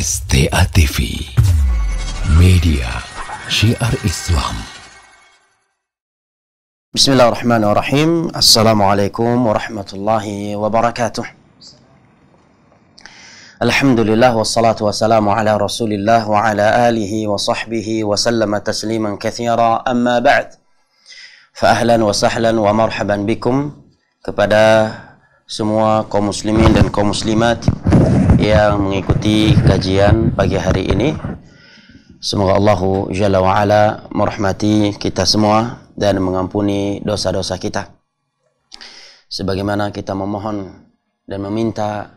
STA TV, media syiar Islam. Bismillahirrahmanirrahim. Assalamualaikum warahmatullahi wabarakatuh. Alhamdulillah wassalatu wassalamu ala Rasulillah wa ala alihi wa sahbihi wa sallama tasliman katsira. Amma ba'd. Fa ahlan wa sahlan wa marhaban bikum kepada semua kaum muslimin dan kaum muslimat yang mengikuti kajian pagi hari ini. Semoga Allah Jalla wa Ala merahmati kita semua dan mengampuni dosa-dosa kita. Sebagaimana kita memohon dan meminta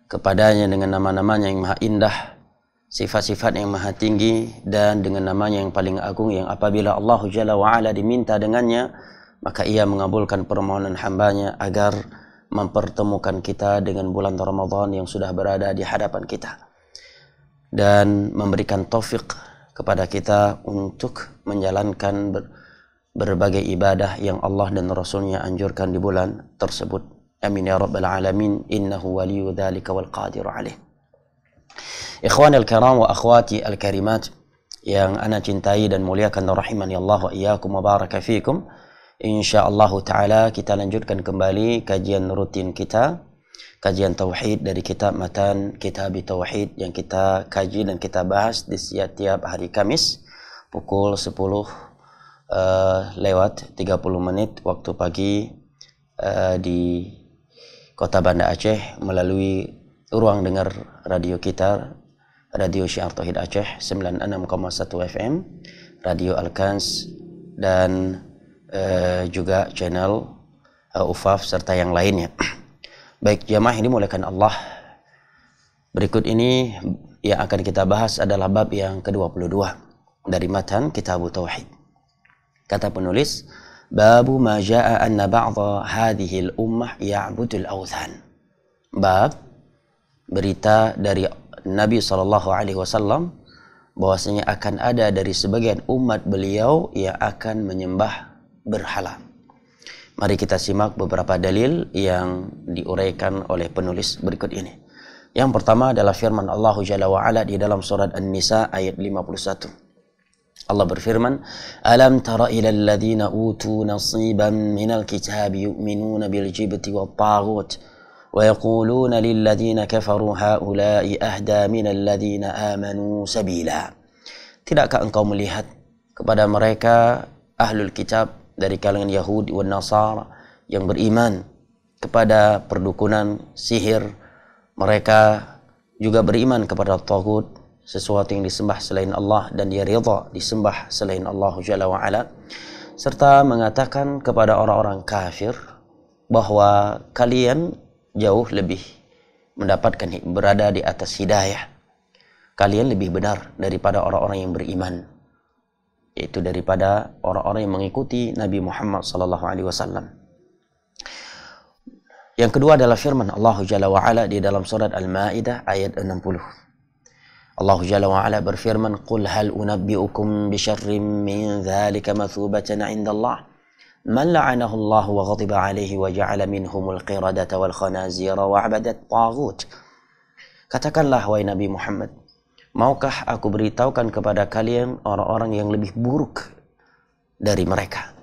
kepadanya dengan nama-namanya yang maha indah, sifat-sifat yang maha tinggi, dan dengan namanya yang paling agung, yang apabila Allah Jalla wa Ala diminta dengannya, maka ia mengabulkan permohonan hambanya agar mempertemukan kita dengan bulan Ramadan yang sudah berada di hadapan kita, dan memberikan taufik kepada kita untuk menjalankan berbagai ibadah yang Allah dan Rasulnya anjurkan di bulan tersebut. Amin ya rabbal alamin. Innahu waliyu dzalika wal qadiru alaih. Ikhwani al-kiram wa akhwati al-karimat yang ana cintai dan muliakan rahimani Allah wa iyyakum wa baraka fikum. InsyaAllah ta'ala kita lanjutkan kembali kajian rutin kita, kajian Tauhid dari kitab Matan Kitab Tauhid yang kita kaji dan kita bahas di setiap hari Kamis pukul 10 lewat 30 menit waktu pagi di kota Banda Aceh melalui ruang dengar radio kita, Radio Syiar Tauhid Aceh 96,1 FM, Radio Al-Kans, dan juga channel UFAF serta yang lainnya. Baik jamaah ini dimuliakan Allah, berikut ini yang akan kita bahas adalah bab yang ke-22 dari Matan Kitab Tauhid. Kata penulis, babu ma jaa anna ba'dha hadhihi al-ummah ya'budul awthan. Bab berita dari Nabi SAW bahwasanya akan ada dari sebagian umat beliau yang akan menyembah berhala. Mari kita simak beberapa dalil yang diuraikan oleh penulis berikut ini. Yang pertama adalah firman Allah Jalla wa Ala di dalam surat An-Nisa ayat 51. Allah berfirman, "Alam tara ila alladhina utu nasiban minal kitabi yu'minuna bil jibti wat taghut wa yaquluna lil ladzina kafaru haula'i ahda minal ladzina amanu sabila." Tidakkah engkau melihat kepada mereka ahlul kitab dari kalangan Yahudi dan Nasara yang beriman kepada perdukunan, sihir? Mereka juga beriman kepada taghut, sesuatu yang disembah selain Allah, dan dia ridha disembah selain Allah Jalla wa Ala, serta mengatakan kepada orang-orang kafir bahwa kalian jauh lebih mendapatkan berada di atas hidayah, kalian lebih benar daripada orang-orang yang beriman, yaitu daripada orang-orang yang mengikuti Nabi Muhammad SAW. Yang kedua adalah firman Allah Jalla wa Ala di dalam surat Al-Maidah ayat 60. Allah Jalla wa Ala berfirman, "Qul hal unabbi'ukum bi syarrin min dzalika mathubatan 'inda Allah, man la'anahu Allah wa ghadiba 'alaihi wa ja'ala minhumul qiradata wal khanazira wa 'abadat taghut." Katakanlah wahai Nabi Muhammad, maukah aku beritahukan kepada kalian orang-orang yang lebih buruk dari mereka,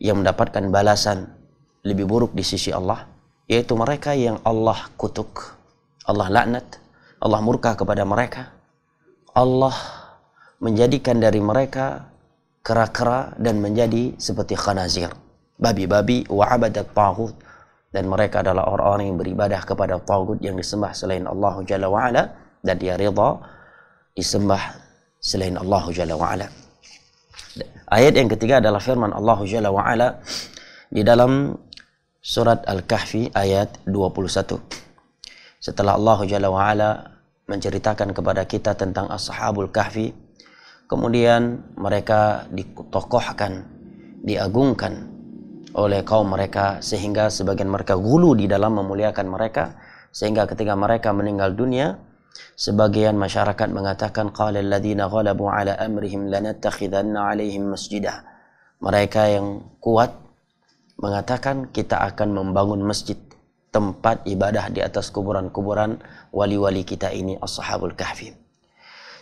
yang mendapatkan balasan lebih buruk di sisi Allah, yaitu mereka yang Allah kutuk, Allah laknat, Allah murka kepada mereka, Allah menjadikan dari mereka kera-kera dan menjadi seperti khanazir, babi-babi, wa abadat taghut, dan mereka adalah orang-orang yang beribadah kepada taghut yang disembah selain Allah Jalla wa Ala, dan dia ridha disembah selain Allah Jalla wa Ala. Ayat yang ketiga adalah firman Allah Jalla wa Ala di dalam surat Al-Kahfi ayat 21. Setelah Allah Jalla wa Ala menceritakan kepada kita tentang Ashabul Kahfi, kemudian mereka ditokohkan, diagungkan oleh kaum mereka, sehingga sebagian mereka gulu di dalam memuliakan mereka, sehingga ketika mereka meninggal dunia, sebagian masyarakat mengatakan, qala alladhina ghalabu ala amrihim lanattakhidanna alaihim masjidah. Mereka yang kuat mengatakan, kita akan membangun masjid tempat ibadah di atas kuburan-kuburan wali-wali kita ini, Ashabul Kahfi.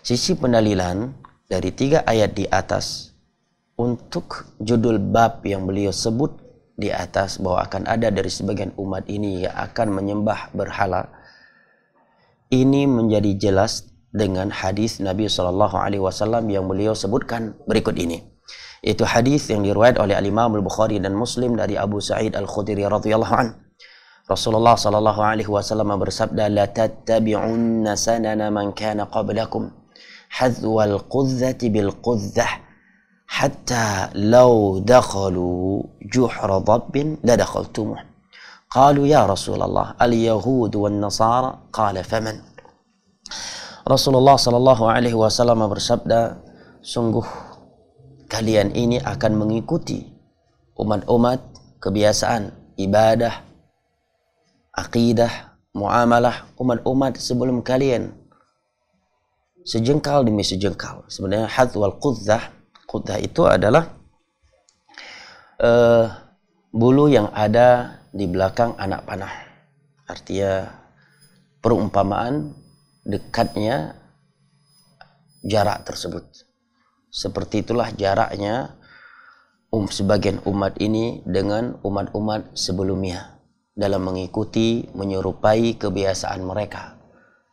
Sisi pendalilan dari 3 ayat di atas untuk judul bab yang beliau sebut di atas bahwa akan ada dari sebagian umat ini yang akan menyembah berhala, ini menjadi jelas dengan hadis Nabi SAW yang beliau sebutkan berikut ini. Itu hadis yang diriwayat oleh Al-Imam Al-Bukhari dan Muslim dari Abu Sa'id Al-Khudri radhiyallahu an. Rasulullah SAW bersabda, la tattabi'unna sanana man kana qablakum hadwal qudzati bil qudzah hatta law dakhalu juhra dhabbin la dakhaltumuh. Qalu ya Rasulullah al-yahud wan nasara, qala faman. Rasulullah SAW bersabda, sungguh kalian ini akan mengikuti umat-umat kebiasaan, ibadah, akidah, muamalah umat-umat sebelum kalian, sejengkal demi sejengkal. Sebenarnya hadwal qudzah, qudzah itu adalah bulu yang ada di belakang anak panah. Artinya perumpamaan dekatnya jarak tersebut. Seperti itulah jaraknya sebagian umat ini dengan umat-umat sebelumnya dalam mengikuti, menyerupai kebiasaan mereka.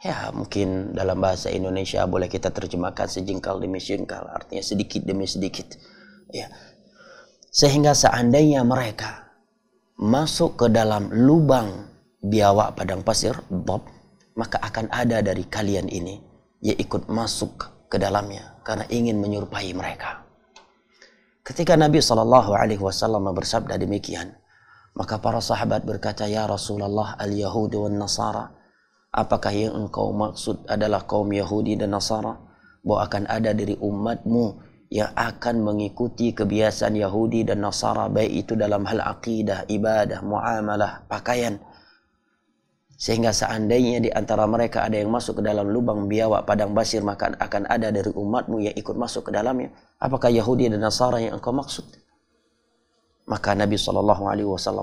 Ya, mungkin dalam bahasa Indonesia boleh kita terjemahkan sejengkal demi sejengkal, artinya sedikit demi sedikit. Ya. Sehingga seandainya mereka masuk ke dalam lubang biawak padang pasir, Bob, maka akan ada dari kalian ini yang ikut masuk ke dalamnya karena ingin menyerupai mereka. Ketika Nabi SAW bersabda demikian, maka para sahabat berkata, ya Rasulullah, al-Yahudi wan Nasara, apakah yang engkau maksud adalah kaum Yahudi dan Nasara? Bahwa akan ada dari umatmu yang akan mengikuti kebiasaan Yahudi dan Nasara, baik itu dalam hal akidah, ibadah, muamalah, pakaian. Sehingga seandainya di antara mereka ada yang masuk ke dalam lubang biawak padang pasir, maka akan ada dari umatmu yang ikut masuk ke dalamnya. Apakah Yahudi dan Nasara yang engkau maksud? Maka Nabi SAW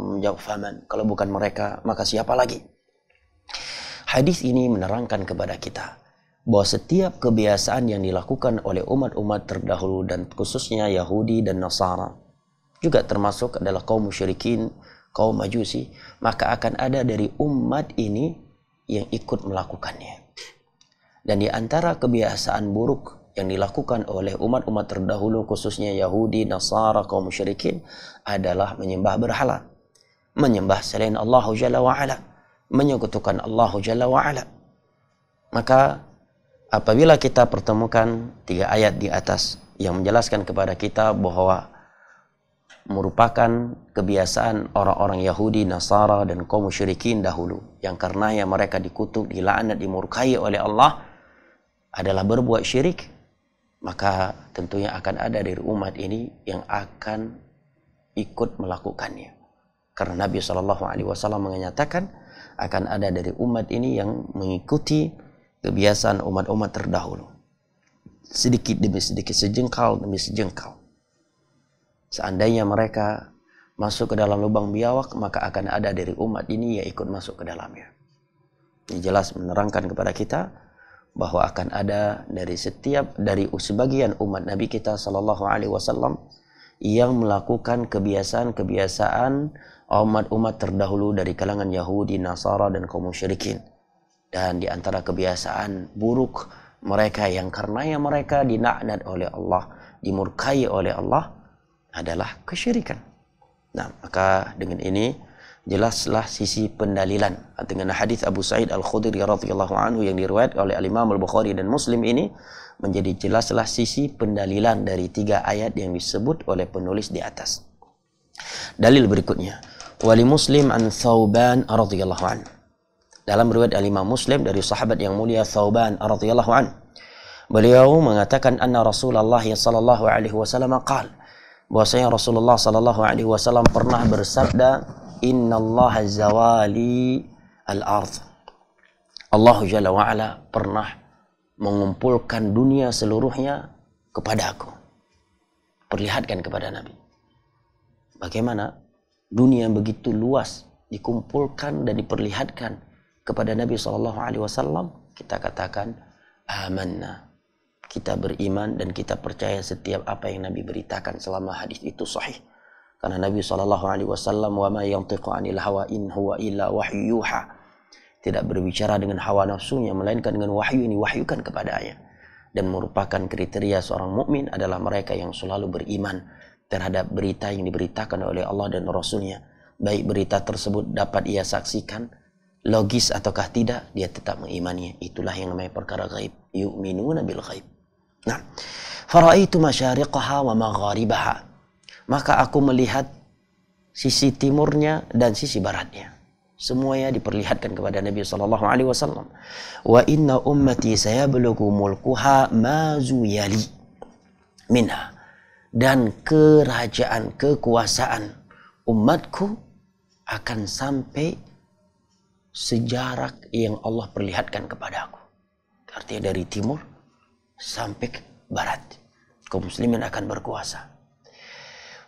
menjawab, faman, kalau bukan mereka, maka siapa lagi? Hadis ini menerangkan kepada kita bahwa setiap kebiasaan yang dilakukan oleh umat-umat terdahulu dan khususnya Yahudi dan Nasara, juga termasuk adalah kaum musyrikin, kaum majusi, maka akan ada dari umat ini yang ikut melakukannya. Dan di antara kebiasaan buruk yang dilakukan oleh umat-umat terdahulu khususnya Yahudi, Nasara, kaum musyrikin adalah menyembah berhala, menyembah selain Allah Jalla wa'ala, menyekutukan Allah Jalla wa'ala. Maka apabila kita pertemukan 3 ayat di atas yang menjelaskan kepada kita bahwa merupakan kebiasaan orang-orang Yahudi, Nasara dan kaum musyrikin dahulu yang karenanya mereka dikutuk, dilaknat, dimurkai oleh Allah adalah berbuat syirik, maka tentunya akan ada dari umat ini yang akan ikut melakukannya. Karena Nabi SAW menyatakan akan ada dari umat ini yang mengikuti kebiasaan umat-umat terdahulu. Sedikit demi sedikit, sejengkal demi sejengkal. Seandainya mereka masuk ke dalam lubang biawak, maka akan ada dari umat ini yang ikut masuk ke dalamnya. Ini jelas menerangkan kepada kita bahwa akan ada dari sebagian umat Nabi kita SAW yang melakukan kebiasaan-kebiasaan umat-umat terdahulu dari kalangan Yahudi, Nasara dan kaum musyrikin. Dan di antara kebiasaan buruk mereka yang karenanya mereka dilaknat oleh Allah, dimurkai oleh Allah adalah kesyirikan. Nah, maka dengan ini jelaslah sisi pendalilan dengan hadis Abu Sa'id Al-Khudri radhiyallahu anhu yang diriwayat oleh Al-Imam Al-Bukhari dan Muslim ini menjadi jelaslah sisi pendalilan dari 3 ayat yang disebut oleh penulis di atas. Dalil berikutnya, wali Muslim an Thauban radhiyallahu anhu. Dalam riwayat Al-Imam Muslim dari sahabat yang mulia Thauban radhiyallahu anhu, beliau mengatakan anna Rasulullah sallallahu alaihi wasallam qala, bahwasanya Rasulullah sallallahu alaihi wasallam pernah bersabda, innallaha zawali al-ardh. Allah Jalla wa ala pernah mengumpulkan dunia seluruhnya kepada aku. Perlihatkan kepada Nabi bagaimana dunia yang begitu luas dikumpulkan dan diperlihatkan kepada Nabi SAW, kita katakan amanna, kita beriman dan kita percaya setiap apa yang Nabi beritakan selama hadis itu sahih. Karena Nabi SAW, wa ma yantiqu 'anil hawa in huwa illa wahyu yuha, tidak berbicara dengan hawa nafsunya melainkan dengan wahyu yang diwahyukan kepadanya. Dan merupakan kriteria seorang mukmin adalah mereka yang selalu beriman terhadap berita yang diberitakan oleh Allah dan Rasulnya. Baik berita tersebut dapat ia saksikan, logis ataukah tidak, dia tetap mengimaninya. Itulah yang namanya perkara gaib. Yu'minuna bil ghaib. Nah, faraitu masyariqaha wa magharibaha. Maka aku melihat sisi timurnya dan sisi baratnya. Semuanya diperlihatkan kepada Nabi SAW. Wa inna ummati sayablughu mulkuha ma zuyali minha. Dan kerajaan, kekuasaan umatku akan sampai sejarak yang Allah perlihatkan kepada aku. Artinya dari timur sampai ke barat, kaum muslimin akan berkuasa.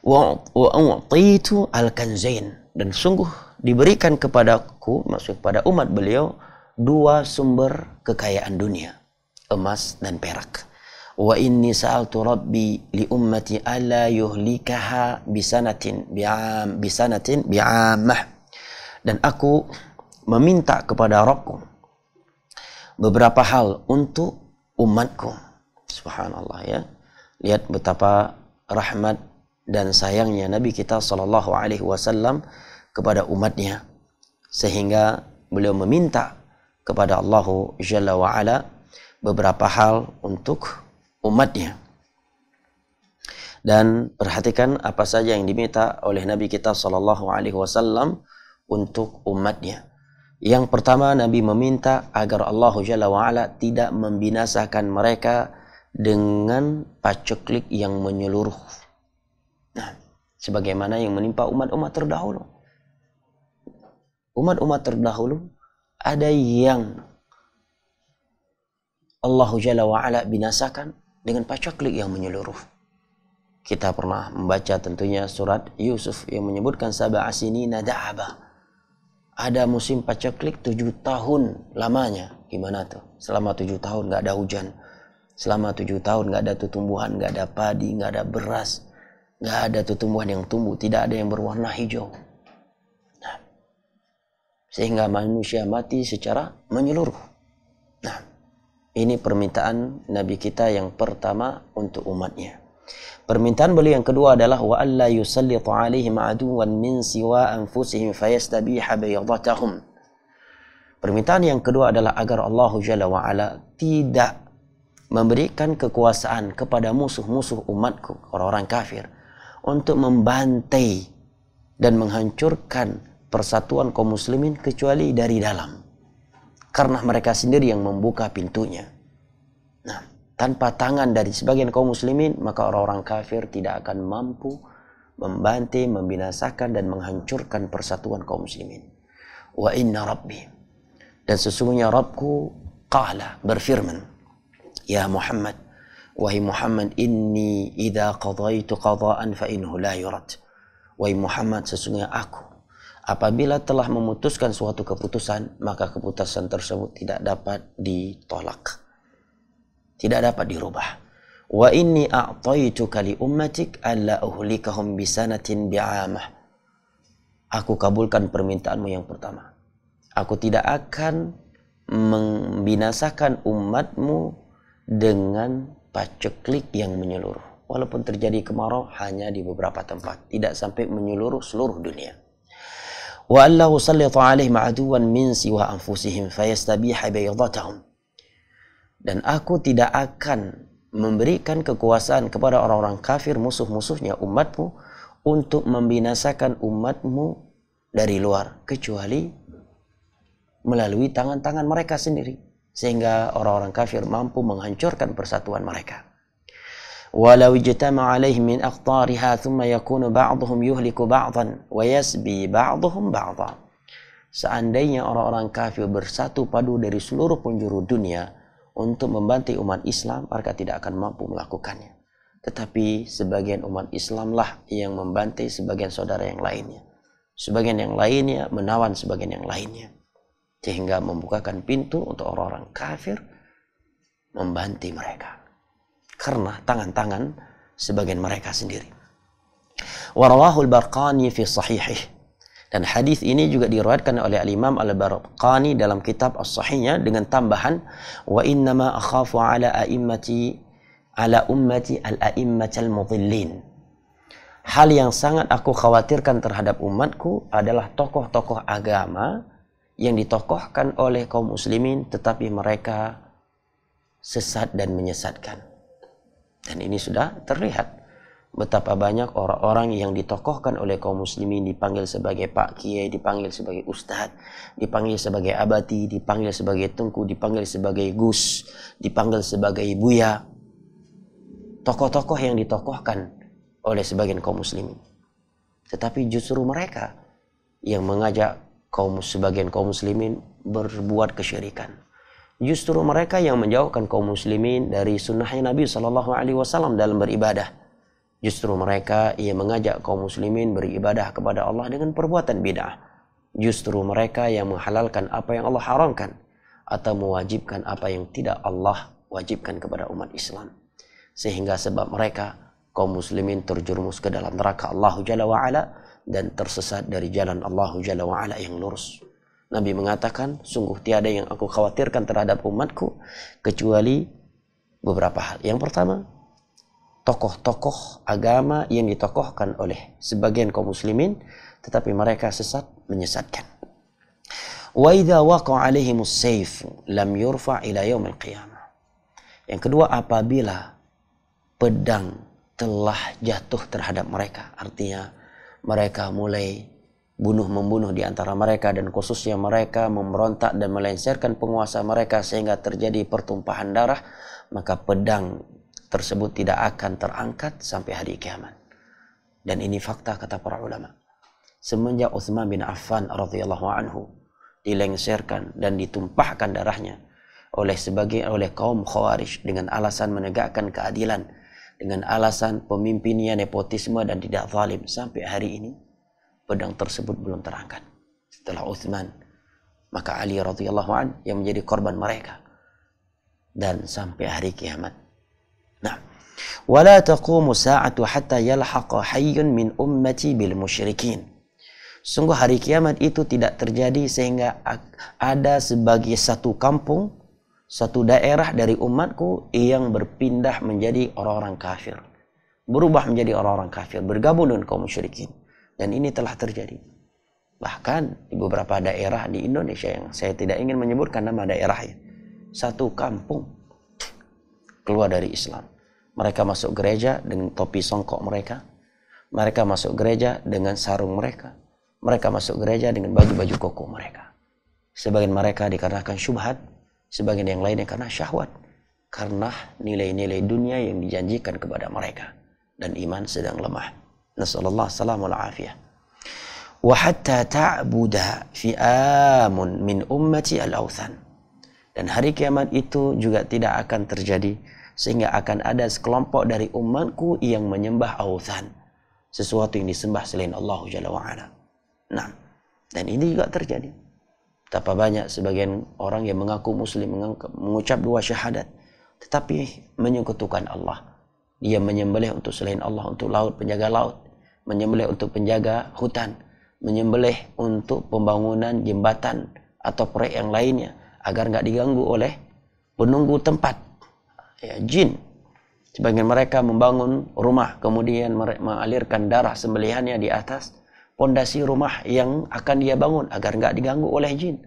Wa u'titu al-kanzain, dan sungguh diberikan kepadaku, maksud pada umat beliau, dua sumber kekayaan dunia, emas dan perak. Wa inni sa'altu rabbi li ummati alla yuhlikaha bisanatin bi'amah. Dan aku meminta kepada Rabbku beberapa hal untuk umatku. Subhanallah ya. Lihat betapa rahmat dan sayangnya Nabi kita SAW kepada umatnya, sehingga beliau meminta kepada Allah Jalla wa'ala beberapa hal untuk umatnya. Dan perhatikan apa saja yang diminta oleh Nabi kita SAW untuk umatnya. Yang pertama, Nabi meminta agar Allah Jalla wa'ala tidak membinasakan mereka dengan paceklik yang menyeluruh. Nah, sebagaimana yang menimpa umat-umat terdahulu. Umat-umat terdahulu ada yang Allah Jalla wa'ala binasakan dengan paceklik yang menyeluruh. Kita pernah membaca tentunya surat Yusuf yang menyebutkan sab'a sinina da'aba. Ada musim paceklik 7 tahun lamanya. Gimana tuh? Selama 7 tahun gak ada hujan. Selama 7 tahun gak ada tumbuhan, gak ada padi, gak ada beras. Gak ada tumbuhan yang tumbuh, tidak ada yang berwarna hijau. Nah, sehingga manusia mati secara menyeluruh. Nah, ini permintaan Nabi kita yang pertama untuk umatnya. Permintaan beliau yang kedua adalah wa alla yusallitu alaihim aduwan min siwa anfusihim fayastabiha baydatahum. Permintaan yang kedua adalah agar Allah Jalla wa'ala tidak memberikan kekuasaan kepada musuh-musuh umatku, orang-orang kafir, untuk membantai dan menghancurkan persatuan kaum muslimin kecuali dari dalam. Karena mereka sendiri yang membuka pintunya. Nah, tanpa tangan dari sebagian kaum muslimin, maka orang-orang kafir tidak akan mampu membantai, membinasakan dan menghancurkan persatuan kaum muslimin. Wa inna rabbi, dan sesungguhnya Rabbku, qala, berfirman, ya Muhammad, wahai Muhammad, inni idza qadaitu qadaan fa innahu la yurad. Wahai Muhammad, sesungguhnya aku apabila telah memutuskan suatu keputusan, maka keputusan tersebut tidak dapat ditolak, tidak dapat dirubah. Wa inni a'taituka li ummatik alla uhlikahum bisanatin bi'amah. Aku kabulkan permintaanmu yang pertama. Aku tidak akan membinasakan umatmu dengan paceklik yang menyeluruh. Walaupun terjadi kemarau hanya di beberapa tempat, tidak sampai menyeluruh seluruh dunia. Wa alla usallitu alaihim aduwan min siwa anfusihim fayastabiha baydatahum. Dan aku tidak akan memberikan kekuasaan kepada orang-orang kafir, musuh-musuhnya umatmu, untuk membinasakan umatmu dari luar, kecuali melalui tangan-tangan mereka sendiri, sehingga orang-orang kafir mampu menghancurkan persatuan mereka. Walau ijtama alaihim min aqtariha thumma yakunu ba'dhum yuhliku ba'dhan wa yasbi ba'dhum ba'dha. Seandainya orang-orang kafir bersatu padu dari seluruh penjuru dunia untuk membantai umat Islam, mereka tidak akan mampu melakukannya. Tetapi sebagian umat Islamlah yang membantai sebagian saudara yang lainnya. sebagian yang lainnya menawan sebagian yang lainnya, sehingga membukakan pintu untuk orang-orang kafir membanti mereka karena tangan-tangan sebagian mereka sendiri. Warawahul Barqani fi sahihih, dan hadis ini juga diriwayatkan oleh Al-Imam Al-Barqani dalam kitab As-Sahihnya dengan tambahan wa innama akhafu ala ummati al-a'immatal mudhillin. Hal yang sangat aku khawatirkan terhadap umatku adalah tokoh-tokoh agama yang ditokohkan oleh kaum muslimin tetapi mereka sesat dan menyesatkan. Dan ini sudah terlihat betapa banyak orang-orang yang ditokohkan oleh kaum muslimin dipanggil sebagai Pak Kiai, dipanggil sebagai Ustadz, dipanggil sebagai Abati, dipanggil sebagai Tengku, dipanggil sebagai Gus, dipanggil sebagai Buya. Tokoh-tokoh yang ditokohkan oleh sebagian kaum muslimin. Tetapi justru mereka yang mengajak sebagian kaum muslimin berbuat kesyirikan. Justru mereka yang menjauhkan kaum muslimin dari sunnahnya Nabi SAW dalam beribadah. Justru mereka yang mengajak kaum muslimin beribadah kepada Allah dengan perbuatan bid'ah. Justru mereka yang menghalalkan apa yang Allah haramkan atau mewajibkan apa yang tidak Allah wajibkan kepada umat Islam. Sehingga sebab mereka kaum muslimin terjerumus ke dalam neraka Allah Jalla wa'ala dan tersesat dari jalan Allah Jalla wa'ala yang lurus. Nabi mengatakan, sungguh tiada yang aku khawatirkan terhadap umatku kecuali beberapa hal. Yang pertama, tokoh-tokoh agama yang ditokohkan oleh sebagian kaum muslimin tetapi mereka sesat menyesatkan. Wa idza waqa'a 'alaihimus sayf lam yurfa' ila yaumil qiyamah. Yang kedua, apabila pedang telah jatuh terhadap mereka, artinya mereka mulai membunuh di antara mereka dan khususnya mereka memberontak dan melengsarkan penguasa mereka sehingga terjadi pertumpahan darah, maka pedang tersebut tidak akan terangkat sampai hari kiamat. Dan ini fakta kata para ulama. Semenjak Utsman bin Affan radhiyallahu anhu dilengsarkan dan ditumpahkan darahnya oleh kaum Khawarij dengan alasan menegakkan keadilan, dengan alasan pemimpinnya nepotisme dan tidak zalim, sampai hari ini pedang tersebut belum terangkat. Setelah Utsman, maka Ali radhiyallahu an yang menjadi korban mereka dan sampai hari kiamat. Nah, wala taqumu sa'atu hatta yalhaqa hayyun min ummati bil musyrikin. Sungguh hari kiamat itu tidak terjadi sehingga ada sebagai satu kampung, satu daerah dari umatku yang berpindah menjadi orang-orang kafir, berubah menjadi orang-orang kafir, bergabung dengan kaum musyrikin. Dan ini telah terjadi. Bahkan di beberapa daerah di Indonesia yang saya tidak ingin menyebutkan nama daerahnya, satu kampung keluar dari Islam. Mereka masuk gereja dengan topi songkok mereka. Mereka masuk gereja dengan sarung mereka. Mereka masuk gereja dengan baju-baju koko mereka. Sebagian mereka dikarenakan syubhat, sebagian yang lainnya karena syahwat, karena nilai-nilai dunia yang dijanjikan kepada mereka, dan iman sedang lemah. Nasallallahu salamul afiyah. Wa hatta ta'buda fi'amun min ummati al-awthan. Dan hari kiamat itu juga tidak akan terjadi sehingga akan ada sekelompok dari umatku yang menyembah awthan, sesuatu yang disembah selain Allah Jalla wa'ala. Nah, dan ini juga terjadi. Betapa banyak sebagian orang yang mengaku muslim, mengucap dua syahadat, tetapi menyekutukan Allah. Dia menyembelih untuk selain Allah, untuk laut, penjaga laut, menyembelih untuk penjaga hutan, menyembelih untuk pembangunan jembatan atau proyek yang lainnya agar nggak diganggu oleh penunggu tempat, ya, jin. Sebagian mereka membangun rumah kemudian mengalirkan darah sembelihannya di atas pondasi rumah yang akan dia bangun agar nggak diganggu oleh jin.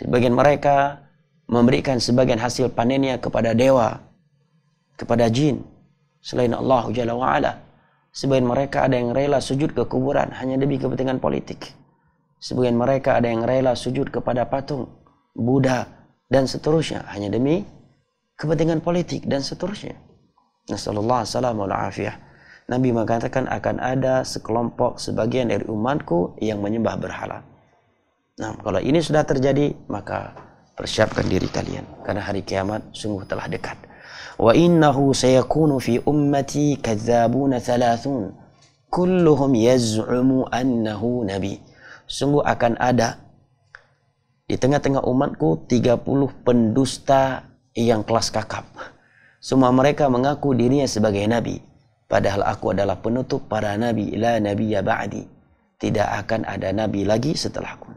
Sebagian mereka memberikan sebagian hasil panennya kepada dewa, kepada jin selain Allah Jalla wa'ala. Sebagian mereka ada yang rela sujud ke kuburan hanya demi kepentingan politik. Sebagian mereka ada yang rela sujud kepada patung Buddha dan seterusnya hanya demi kepentingan politik dan seterusnya. Nasallallahu salamul afiyah. Nabi mengatakan akan ada sekelompok sebagian dari umatku yang menyembah berhala. Nah, kalau ini sudah terjadi, maka persiapkan diri kalian karena hari kiamat sungguh telah dekat. Wa innahu sayakunu fi ummati kadzabuna 30. kulluhum yaz'umu annahu nabi. Sungguh akan ada di tengah-tengah umatku 30 pendusta yang kelas kakap. Semua mereka mengaku dirinya sebagai nabi, padahal aku adalah penutup para nabi. La nabiyya ba'di. Tidak akan ada nabi lagi setelahku.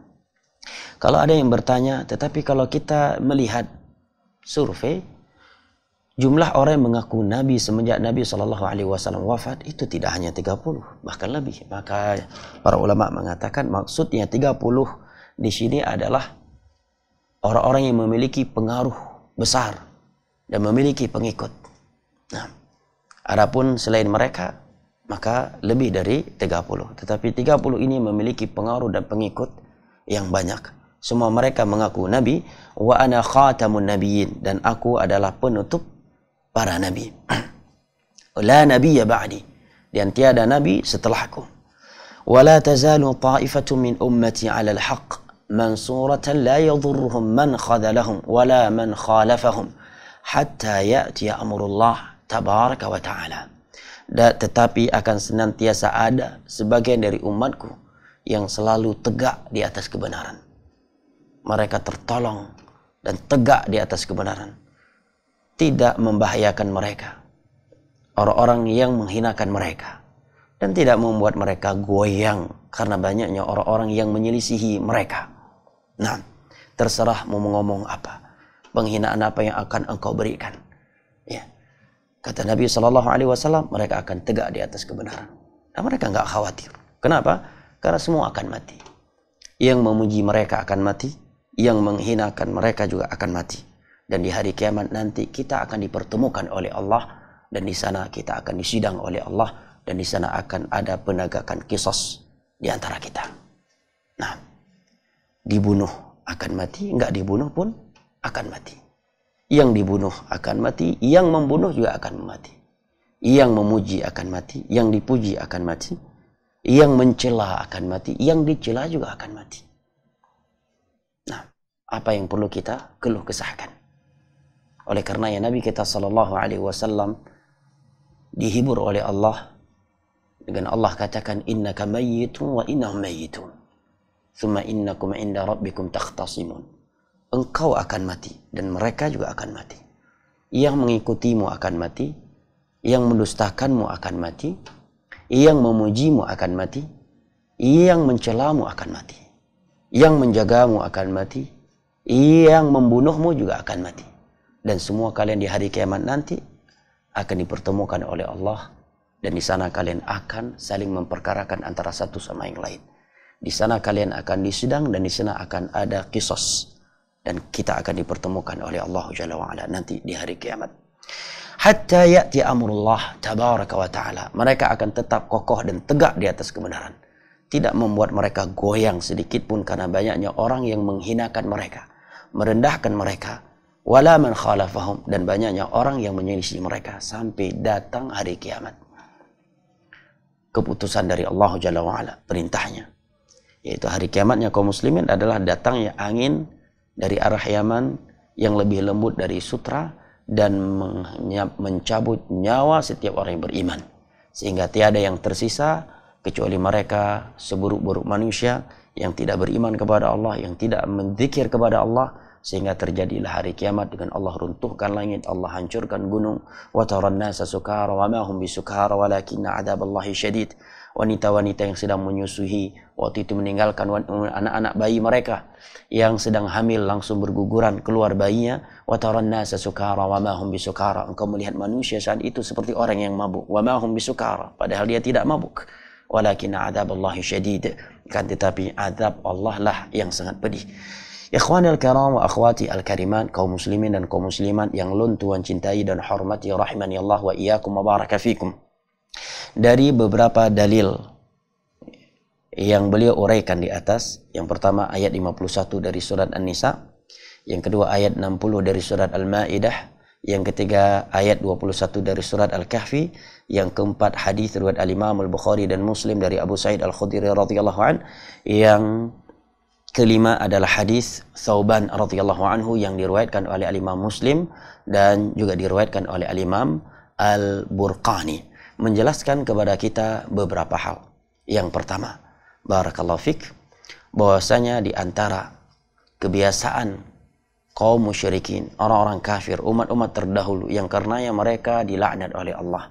Kalau ada yang bertanya, tetapi kalau kita melihat survei, jumlah orang yang mengaku nabi semenjak Nabi SAW wafat itu tidak hanya 30, bahkan lebih. Maka para ulama mengatakan maksudnya 30 di sini adalah orang-orang yang memiliki pengaruh besar dan memiliki pengikut. Nah, adapun selain mereka, maka lebih dari 30. Tetapi 30 ini memiliki pengaruh dan pengikut yang banyak. Semua mereka mengaku nabi. Wa ana khatamun nabiyyin. Dan aku adalah penutup para nabi. La nabiyya ba'di. Dan tiada nabi setelahku. Wa la tazalu ta'ifatun min ummati 'ala al-haqq mansuratan la yadhurruhum man khadalahum wa la man khalafahum hatta ya'ti amrullah tabaraka wa ta'ala. Tetapi akan senantiasa ada sebagian dari umatku yang selalu tegak di atas kebenaran. Mereka tertolong dan tegak di atas kebenaran. Tidak membahayakan mereka orang-orang yang menghinakan mereka, dan tidak membuat mereka goyang karena banyaknya orang-orang yang menyelisihi mereka. Nah, terserah mau ngomong apa, penghinaan apa yang akan engkau berikan. Ya. Kata Nabi SAW, mereka akan tegak di atas kebenaran. Dan mereka nggak khawatir. Kenapa? Karena semua akan mati. Yang memuji mereka akan mati, yang menghinakan mereka juga akan mati. Dan di hari kiamat nanti kita akan dipertemukan oleh Allah, dan di sana kita akan disidang oleh Allah, dan di sana akan ada penegakan qisas di antara kita. Nah, dibunuh akan mati, nggak dibunuh pun akan mati. Yang dibunuh akan mati, yang membunuh juga akan mati. Yang memuji akan mati, yang dipuji akan mati, yang mencela akan mati, yang dicela juga akan mati. Nah, apa yang perlu kita keluh kesahkan? Oleh karena ya Nabi kita SAW dihibur oleh Allah dengan Allah katakan innaka mayyitun wa innahum mayyitun thumma innakum 'inda rabbikum takhtasimun. Engkau akan mati dan mereka juga akan mati. Yang mengikutimu akan mati, yang mendustakanmu akan mati, yang memujimu akan mati, yang mencelamu akan mati, yang menjagamu akan mati, yang membunuhmu juga akan mati. Dan semua kalian di hari kiamat nanti akan dipertemukan oleh Allah, dan di sana kalian akan saling memperkarakan antara satu sama yang lain. Di sana kalian akan disidang, dan di sana akan ada qisas, dan kita akan dipertemukan oleh Allah Jalla wa Ala nanti di hari kiamat. Hatta ya'ti amrullah tabaraka wa ta'ala. Mereka akan tetap kokoh dan tegak di atas kebenaran. Tidak membuat mereka goyang sedikit pun karena banyaknya orang yang menghinakan mereka, merendahkan mereka. Wala man khalafahum, dan banyaknya orang yang menyelisih mereka sampai datang hari kiamat. Keputusan dari Allah Jalla wa Ala, perintahnya, yaitu hari kiamatnya kaum muslimin adalah datangnya angin dari arah Yaman yang lebih lembut dari sutra dan mencabut nyawa setiap orang yang beriman, sehingga tiada yang tersisa kecuali mereka seburuk-buruk manusia yang tidak beriman kepada Allah, yang tidak menzikir kepada Allah, sehingga terjadilah hari kiamat dengan Allah runtuhkan langit, Allah hancurkan gunung. Wa taran nasa sukara wa ma hum bisukara walakinna adzaballahi syadid. Wanita-wanita yang sedang menyusui waktu itu meninggalkan anak-anak bayi mereka yang sedang hamil langsung berguguran keluar bayinya. Wa taran nasa sukara wa ma hum bisukara. Engkau melihat manusia saat itu seperti orang yang mabuk. Wa ma hum bisukara, padahal dia tidak mabuk. Walakinna adzaballahi syadid, kan tetapi azab Allah lah yang sangat pedih. Ikhwanil karam wa akhwati al-karimat, kaum muslimin dan kaum muslimat yang lun Tuhan cintai dan hormati, rahimani Allah wa iyyakum wa baraka fikum. Dari beberapa dalil yang beliau uraikan di atas, yang pertama ayat 51 dari surat An-Nisa, yang kedua ayat 60 dari surat Al-Maidah, yang ketiga ayat 21 dari surat Al-Kahfi, yang keempat hadis riwayat Al-Imam Al-Bukhari dan Muslim dari Abu Sa'id Al-Khudri radhiyallahu an, yang kelima adalah hadis Thauban radhiyallahu anhu yang diriwayatkan oleh Al-Imam Muslim dan juga diriwayatkan oleh Al-Imam Al-Burqani. menjelaskan kepada kita beberapa hal. Yang pertama, barakallahu fik, bahwasanya di antara kebiasaan kaum musyrikin, orang-orang kafir, umat-umat terdahulu yang karenanya mereka dilaknat oleh Allah,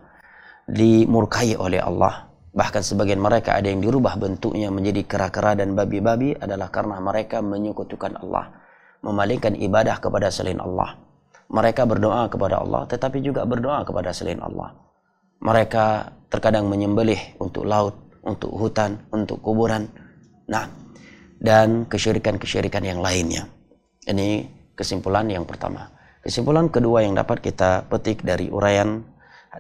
dimurkai oleh Allah, bahkan sebagian mereka ada yang dirubah bentuknya menjadi kera-kera dan babi-babi, adalah karena mereka menyekutukan Allah, memalingkan ibadah kepada selain Allah. Mereka berdoa kepada Allah tetapi juga berdoa kepada selain Allah. Mereka terkadang menyembelih untuk laut, untuk hutan, untuk kuburan, nah, dan kesyirikan-kesyirikan yang lainnya. Ini kesimpulan yang pertama. Kesimpulan kedua yang dapat kita petik dari uraian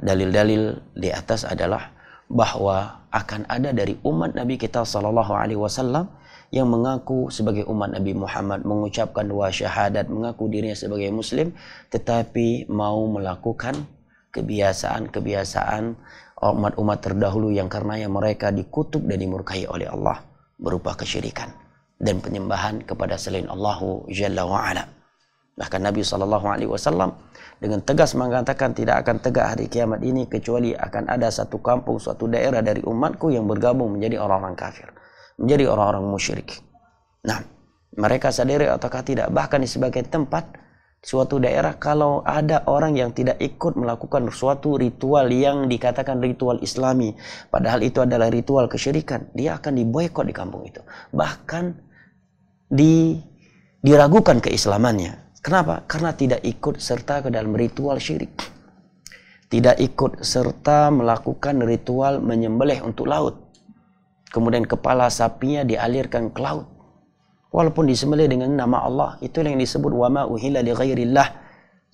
dalil-dalil di atas adalah bahwa akan ada dari umat Nabi kita SAW yang mengaku sebagai umat Nabi Muhammad, mengucapkan dua syahadat, mengaku dirinya sebagai muslim, tetapi mau melakukan kebiasaan-kebiasaan umat-umat terdahulu yang karenanya mereka dikutuk dan dimurkai oleh Allah, berupa kesyirikan dan penyembahan kepada selain Allah Jalla wa'ala. Bahkan Nabi SAW dengan tegas mengatakan tidak akan tegak hari kiamat ini kecuali akan ada satu kampung, suatu daerah dari umatku yang bergabung menjadi orang-orang kafir, menjadi orang-orang musyrik. Nah, mereka sadari ataukah tidak, bahkan di sebagian tempat suatu daerah kalau ada orang yang tidak ikut melakukan suatu ritual yang dikatakan ritual Islami, padahal itu adalah ritual kesyirikan, dia akan diboikot di kampung itu, bahkan diragukan keislamannya. Kenapa? Karena tidak ikut serta ke dalam ritual syirik, tidak ikut serta melakukan ritual menyembelih untuk laut, kemudian kepala sapinya dialirkan ke laut walaupun disembelih dengan nama Allah. Itu yang disebut wa ma uhilla li ghairillah,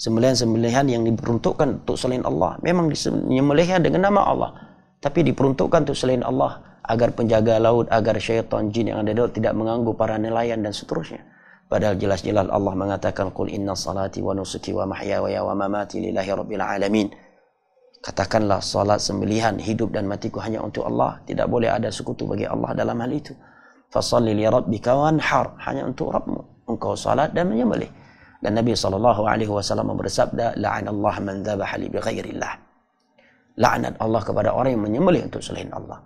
sembelihan-sembelihan yang diperuntukkan untuk selain Allah. Memang disembelihnya dengan nama Allah, tapi diperuntukkan untuk selain Allah agar penjaga laut, agar syaitan jin yang ada di laut tidak mengganggu para nelayan dan seterusnya. Padahal jelas-jelas Allah mengatakan qul inna salati wa nusuki wa mahyaya wa mamati lillahi rabbil alamin. Katakanlah salat, sembelihan, hidup dan matiku hanya untuk Allah, tidak boleh ada sekutu bagi Allah dalam hal itu. Fashalli li rabbika wanhar, hanya untuk Rabbmu engkau salat dan menyembelih. Dan Nabi SAW bersabda, la'anallahu man dzabaha li bighairillah. Laknat Allah kepada orang yang menyembelih untuk selain Allah.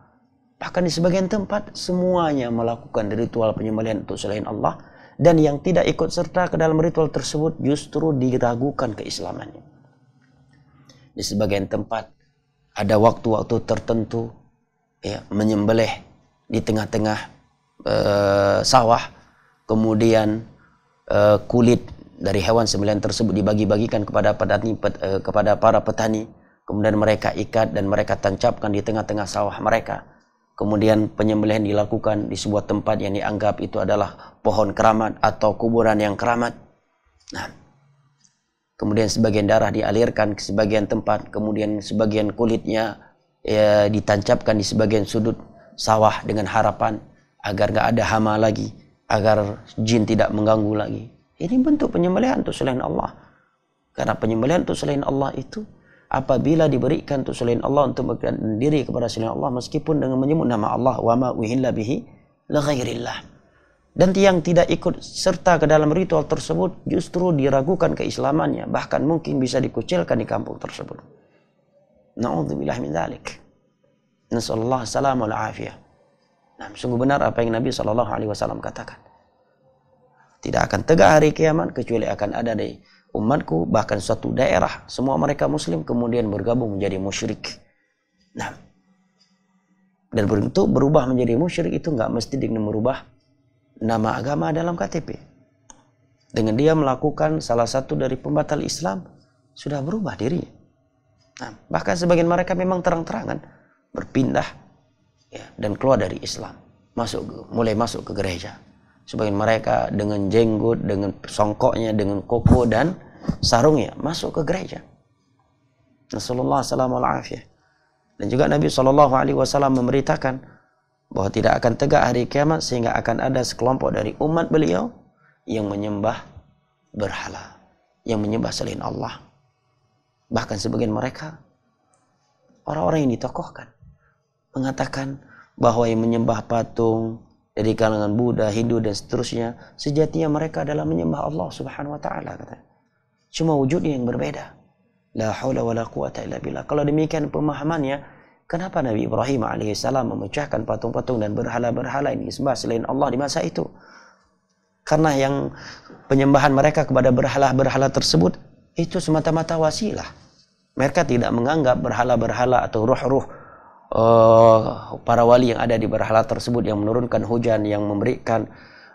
Bahkan di sebagian tempat semuanya melakukan ritual penyembelihan untuk selain Allah, dan yang tidak ikut serta ke dalam ritual tersebut justru diragukan keislamannya. Di sebagian tempat ada waktu-waktu tertentu ya, menyembelih di tengah-tengah sawah, kemudian kulit dari hewan sembelihan tersebut dibagi-bagikan kepada para petani, kemudian mereka ikat dan mereka tancapkan di tengah-tengah sawah mereka. Kemudian penyembelihan dilakukan di sebuah tempat yang dianggap itu adalah pohon keramat atau kuburan yang keramat. Nah, kemudian sebagian darah dialirkan ke sebagian tempat, kemudian sebagian kulitnya ditancapkan di sebagian sudut sawah dengan harapan agar gak ada hama lagi, agar jin tidak mengganggu lagi. Ini bentuk penyembelihan untuk selain Allah. Karena penyembelihan untuk selain Allah itu apabila diberikan untuk selain Allah, untuk berdiri kepada selain Allah meskipun dengan menyebut nama Allah, wa ma uhilla bihi li ghairillah, dan yang tidak ikut serta ke dalam ritual tersebut justru diragukan keislamannya, bahkan mungkin bisa dikucilkan di kampung tersebut. Na'udzubillah min dzalik. Nasallallahu salamul afiyah. Nah, sungguh benar apa yang Nabi SAW katakan. Tidak akan tegak hari kiamat kecuali akan ada di umatku, bahkan suatu daerah semua mereka muslim kemudian bergabung menjadi musyrik. Nah, dan bentuk berubah menjadi musyrik itu nggak mesti dengan merubah nama agama dalam KTP. Dengan dia melakukan salah satu dari pembatal Islam sudah berubah diri. Nah, bahkan sebagian mereka memang terang-terangan berpindah ya, dan keluar dari Islam, mulai masuk ke gereja. Sebagian mereka dengan jenggot, dengan songkoknya, dengan koko dan sarungnya masuk ke gereja. Nasallallahu salamul afiyah. Dan juga Nabi SAW memberitakan bahwa tidak akan tegak hari kiamat sehingga akan ada sekelompok dari umat beliau yang menyembah berhala, yang menyembah selain Allah. Bahkan sebagian mereka orang-orang yang ditokohkan mengatakan bahwa yang menyembah patung dari kalangan Buddha, Hindu dan seterusnya, sejatinya mereka adalah menyembah Allah Subhanahu wa taala, katanya. Cuma wujudnya yang berbeda. La haula wala quwata illa billah. Kalau demikian pemahamannya, Kenapa Nabi Ibrahim alaihissalam memecahkan patung-patung dan berhala-berhala yang disembah selain Allah di masa itu? Karena yang penyembahan mereka kepada berhala-berhala tersebut itu semata-mata wasilah. Mereka tidak menganggap berhala-berhala atau ruh-ruh para wali yang ada di berhala tersebut yang menurunkan hujan, yang memberikan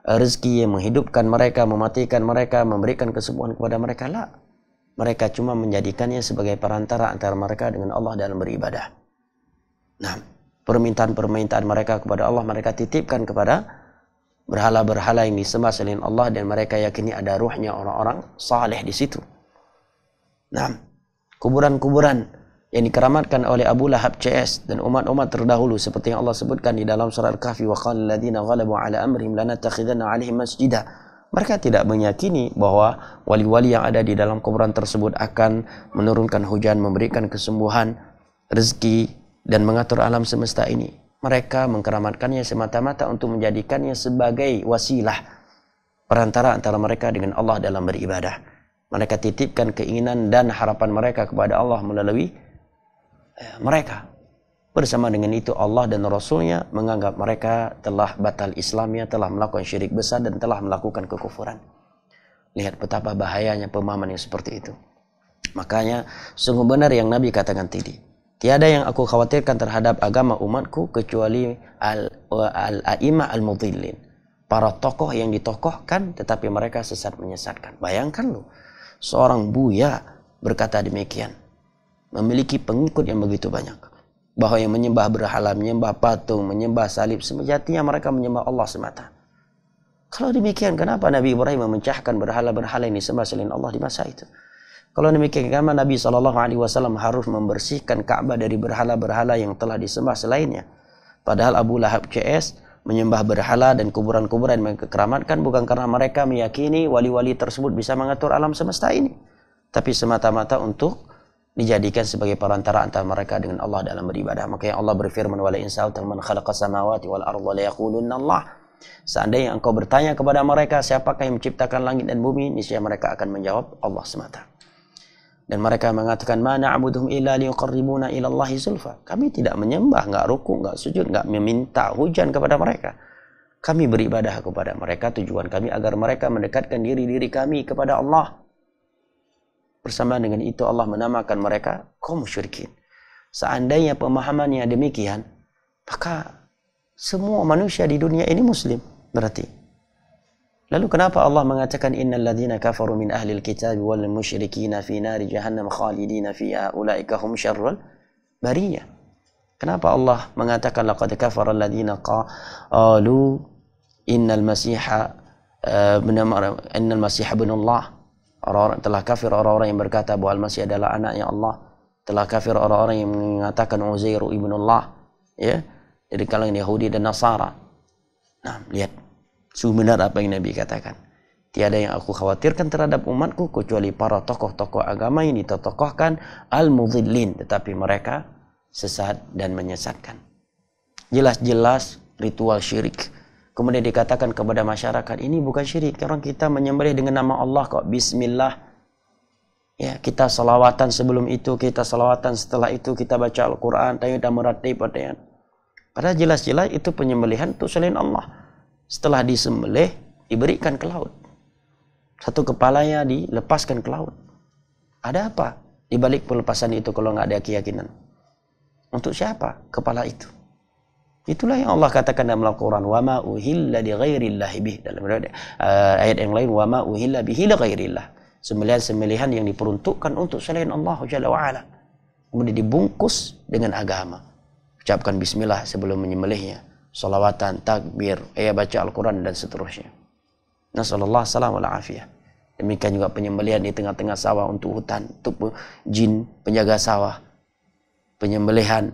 rezeki, yang menghidupkan mereka, mematikan mereka, memberikan kesembuhan kepada mereka. La. Mereka cuma menjadikannya sebagai perantara antara mereka dengan Allah dalam beribadah. Nah, permintaan-permintaan mereka kepada Allah mereka titipkan kepada berhala-berhala yang disembah selain Allah, dan mereka yakini ada ruhnya orang-orang saleh di situ. Nah, kuburan-kuburan yang dikeramatkan oleh Abu Lahab CS dan umat-umat terdahulu seperti yang Allah sebutkan di dalam surah Al-Kahfi, wa qala alladziina ghalabu 'ala amrihim lanattakhidanna 'alaihim masjida. Mereka tidak meyakini bahwa wali-wali yang ada di dalam kuburan tersebut akan menurunkan hujan, memberikan kesembuhan, rezeki, dan mengatur alam semesta ini. Mereka mengkeramatkannya semata-mata untuk menjadikannya sebagai wasilah, perantara antara mereka dengan Allah dalam beribadah. Mereka titipkan keinginan dan harapan mereka kepada Allah melalui mereka. Bersama dengan itu Allah dan Rasulnya menganggap mereka telah batal Islamnya, telah melakukan syirik besar, dan telah melakukan kekufuran. Lihat betapa bahayanya pemahaman yang seperti itu. Makanya sungguh benar yang Nabi katakan tadi. Tiada yang aku khawatirkan terhadap agama umatku kecuali al-a'imah al-mudhillin. Para tokoh yang ditokohkan tetapi mereka sesat menyesatkan. Bayangkan lu, seorang buya berkata demikian. Memiliki pengikut yang begitu banyak. Bahwa yang menyembah berhala, menyembah patung, menyembah salib, sejatinya mereka menyembah Allah semata. Kalau demikian, kenapa Nabi Ibrahim memecahkan berhala-berhala yang disembah selain Allah di masa itu? Kalau demikian, kenapa Nabi SAW harus membersihkan Ka'bah dari berhala-berhala yang telah disembah selainnya? Padahal Abu Lahab CS menyembah berhala dan kuburan-kuburan yang kekeramatkan bukan karena mereka meyakini wali-wali tersebut bisa mengatur alam semesta ini, tapi semata-mata untuk dijadikan sebagai perantara antara mereka dengan Allah dalam beribadah. Makanya Allah berfirman, "Wala in sa'alta man khalaqa samawati wal arda la yaqulunna Allah." Seandainya engkau bertanya kepada mereka siapakah yang menciptakan langit dan bumi, niscaya mereka akan menjawab Allah semata. Dan mereka mengatakan, "Ma na'buduhum illa liqarribuna ila Allahi zulfa." Kami tidak menyembah, enggak ruku, enggak sujud, enggak meminta hujan kepada mereka. Kami beribadah kepada mereka, tujuan kami agar mereka mendekatkan diri-diri kami kepada Allah. Bersama dengan itu Allah menamakan mereka kaum musyrikin. Seandainya pemahamannya demikian, maka semua manusia di dunia ini muslim berarti. Lalu kenapa Allah mengatakan innal ladzina kafaru min ahlil kitab wal musyrikina fi nari jahannam khalidina fiha ulaika hum syarrul bariyah? Kenapa Allah mengatakan laqad kafara alladzina qalu innal masiha ibnullah? Orang-orang telah kafir orang-orang yang berkata bahwa Al-Masih adalah anaknya Allah. Telah kafir orang-orang yang mengatakan Uzairu ibnullah, ya, dari kalangan Yahudi dan Nasara. Nah, lihat benar apa yang Nabi katakan. Tiada yang aku khawatirkan terhadap umatku kecuali para tokoh-tokoh agama yang ditokohkan al-mudhillin, tetapi mereka sesat dan menyesatkan. Jelas-jelas ritual syirik. Kemudian dikatakan kepada masyarakat, ini bukan syirik. Orang kita menyembelih dengan nama Allah kok. Bismillah. Ya, kita salawatan sebelum itu, kita salawatan setelah itu, kita baca Al-Quran, tayyudah meratib, padahal jelas-jelas itu penyembelihan untuk selain Allah. Setelah disembelih, diberikan ke laut. Satu kepalanya dilepaskan ke laut. Ada apa di balik pelepasan itu kalau nggak ada keyakinan? Untuk siapa kepala itu? Itulah yang Allah katakan dalam Al-Quran, wa ma uhilla li ghairillahi bih. Dalam ayat yang lain, wa ma uhilla bihi li ghairillah. Sembelihan-sembelihan yang diperuntukkan untuk selain Allah Jalla wa Ala. Kemudian dibungkus dengan agama. Ucapkan bismillah sebelum menyembelihnya. Salawatan, takbir, baca Al-Quran dan seterusnya. Nasallallahu salam wal afiyah. Demikian juga penyembelihan di tengah-tengah sawah untuk hutan, untuk jin penjaga sawah. Penyembelihan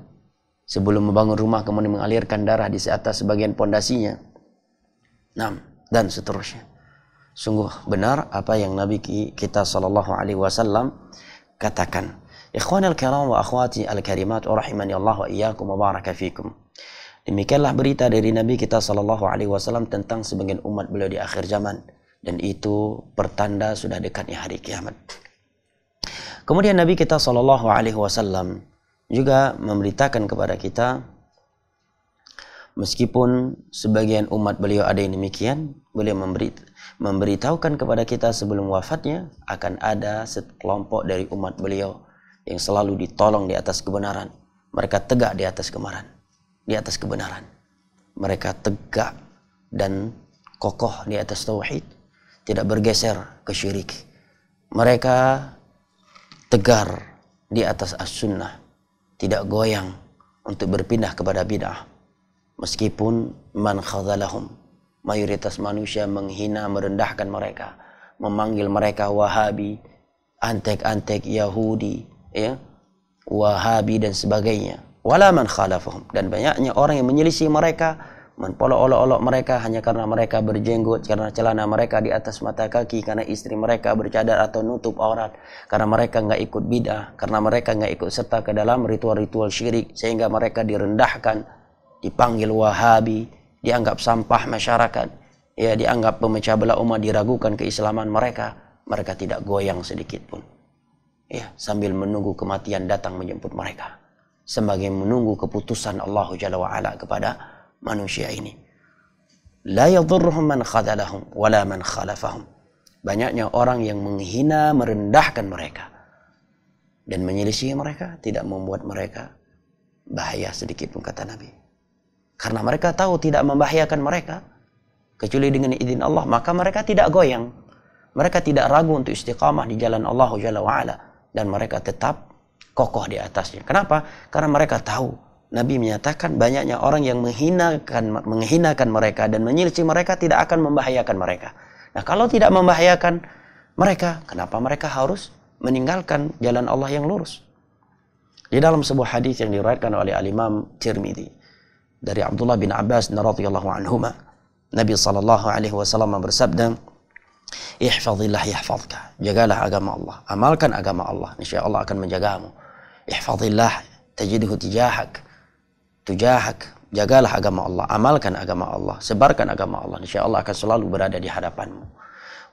sebelum membangun rumah kemudian mengalirkan darah di atas sebagian pondasinya. Dan seterusnya. Sungguh benar apa yang Nabi kita sallallahu alaihi wasallam katakan. Ikhwanal kiram wa akhwati al-karimat rahimani Allah wa iyyakum wa baraka fikum. Demikianlah berita dari Nabi kita sallallahu alaihi wasallam tentang sebagian umat beliau di akhir zaman, dan itu pertanda sudah dekatnya hari kiamat. Kemudian Nabi kita sallallahu alaihi wasallam juga memberitakan kepada kita, meskipun sebagian umat beliau ada yang demikian, beliau memberitahukan kepada kita sebelum wafatnya akan ada sekelompok dari umat beliau yang selalu ditolong di atas kebenaran. Mereka tegak di atas kebenaran. Mereka tegak dan kokoh di atas tauhid, tidak bergeser ke syirik. Mereka tegar di atas as-sunnah, tidak goyang untuk berpindah kepada bid'ah. Meskipun man khadzalahum, mayoritas manusia menghina, merendahkan mereka, memanggil mereka Wahabi, antek-antek Yahudi, ya, Wahabi dan sebagainya. Wala man khalafahum, dan banyaknya orang yang menyelisih mereka, olok-olok mereka hanya karena mereka berjenggot, karena celana mereka di atas mata kaki, karena istri mereka bercadar atau nutup aurat, karena mereka nggak ikut bid'ah, karena mereka nggak ikut serta ke dalam ritual-ritual syirik, sehingga mereka direndahkan, dipanggil Wahabi, dianggap sampah masyarakat, ya, dianggap pemecah belah umat, diragukan keislaman mereka. Mereka tidak goyang sedikit pun, ya, sambil menunggu kematian datang menjemput mereka, sebagai menunggu keputusan Allah Jalla wa'ala kepada manusia ini. La yadhurruhum man khadalahum wala man khalafahum. Banyaknya orang yang menghina, merendahkan mereka dan menyelisih mereka, tidak membuat mereka bahaya sedikit pun, kata Nabi. Karena mereka tahu tidak membahayakan mereka kecuali dengan izin Allah, maka mereka tidak goyang. Mereka tidak ragu untuk istiqamah di jalan Allah Jalla wa'ala, dan mereka tetap kokoh di atasnya. Kenapa? Karena mereka tahu, Nabi menyatakan banyaknya orang yang menghinakan mereka dan menyelisih mereka tidak akan membahayakan mereka. Nah, kalau tidak membahayakan mereka, kenapa mereka harus meninggalkan jalan Allah yang lurus? Di dalam sebuah hadis yang diriwayatkan oleh Al-Imam Tirmidzi dari Abdullah bin Abbas radhiyallahu anhuma, Nabi sallallahu alaihi wasallam bersabda, "Ihfazillah yahfazka." Jagalah agama Allah, amalkan agama Allah, insya Allah akan menjagamu. Ihfazillah tajidhu tujahak. Jagalah agama Allah, amalkan agama Allah, sebarkan agama Allah, insya Allah akan selalu berada di hadapanmu.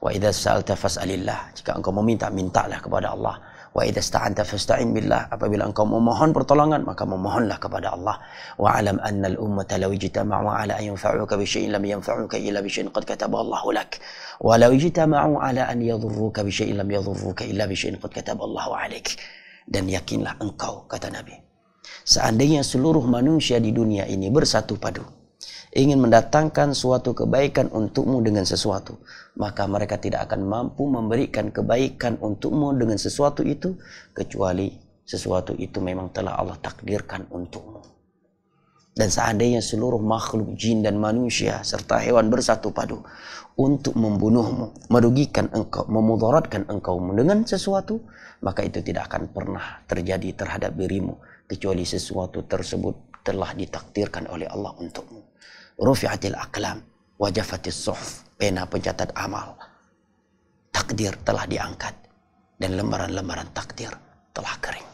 Wa idza sa'alta fas'alillah. Jika engkau meminta, mintalah kepada Allah. Wa idza sta'anta fasta'in billah. Apabila engkau memohon pertolongan, maka memohonlah kepada Allah. Wa alam anna al-ummata law ijtama'u ala an yanfa'uka bi syai'in lam yanfa'uka illa bi syai'in qad kataba Allahu lak. Wa law ijtama'u ala an yadhurruka bi syai'in lam yadhurruka illa bi syai'in qad kataba Allahu 'alaik. Dan yakinlah engkau, kata Nabi, seandainya seluruh manusia di dunia ini bersatu padu ingin mendatangkan suatu kebaikan untukmu dengan sesuatu, maka mereka tidak akan mampu memberikan kebaikan untukmu dengan sesuatu itu, kecuali sesuatu itu memang telah Allah takdirkan untukmu. Dan seandainya seluruh makhluk jin dan manusia serta hewan bersatu padu untuk membunuhmu, merugikan engkau, memudaratkan engkau dengan sesuatu, maka itu tidak akan pernah terjadi terhadap dirimu, kecuali sesuatu tersebut telah ditakdirkan oleh Allah untukmu. Rufi'atil aqlam wa jafatis suhuf. Pena pencatat amal, takdir telah diangkat, dan lembaran-lembaran takdir telah kering.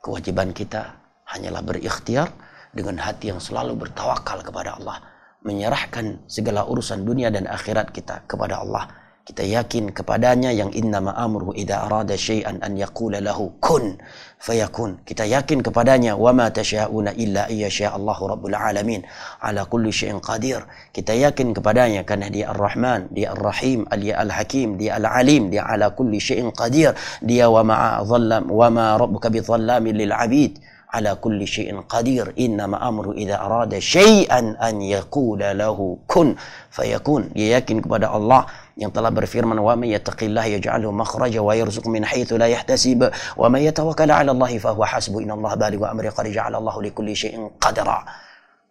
Kewajiban kita hanyalah berikhtiar dengan hati yang selalu bertawakal kepada Allah, menyerahkan segala urusan dunia dan akhirat kita kepada Allah. Kita yakin kepadanya yang innama amruhu idza arada syai'an an yaqula lahu kun fayakun. Kita yakin kepadanya wa ma tasyauna illa ayyasha Allahu rabbul alamin ala kulli syai'in qadir. Kita yakin kepadanya karena dia Ar-Rahman, dia Ar-Rahim, dia Al-Hakim, dia Al-Alim, dia ala kulli syai'in qadir. Dia wa ma rabbuka bidhallamin lil 'abid ala kulli syai'in qadir. Innama amru idza arada syai'an an yaqula lahu kun fayakun. Dia yakin kepada Allah yang telah berfirman, wa may yattaqillaha yaj'alhu makhraja wa yarzuqhu min haitsu la yahtasib wa may yatawakkal 'ala Allahi fa huwa hasbuh innallaha balighu amri qad ja'ala Allahu likulli syai'in qadra.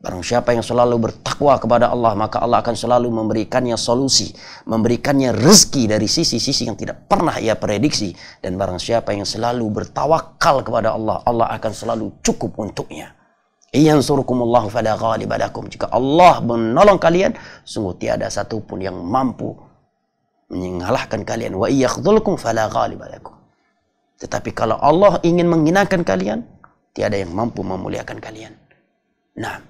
Barang siapa yang selalu bertakwa kepada Allah, maka Allah akan selalu memberikannya solusi, memberikannya rezeki dari sisi-sisi yang tidak pernah ia prediksi. Dan barang siapa yang selalu bertawakal kepada Allah, Allah akan selalu cukup untuknya. Iyansurukumullahu fala ghaliba lakum. Jika Allah menolong kalian, sungguh tiada satupun yang mampu mengalahkan kalian. Wa iyakhdhulkum fala ghaliba lakum. Tetapi kalau Allah ingin menghinakan kalian, tiada yang mampu memuliakan kalian. Nah,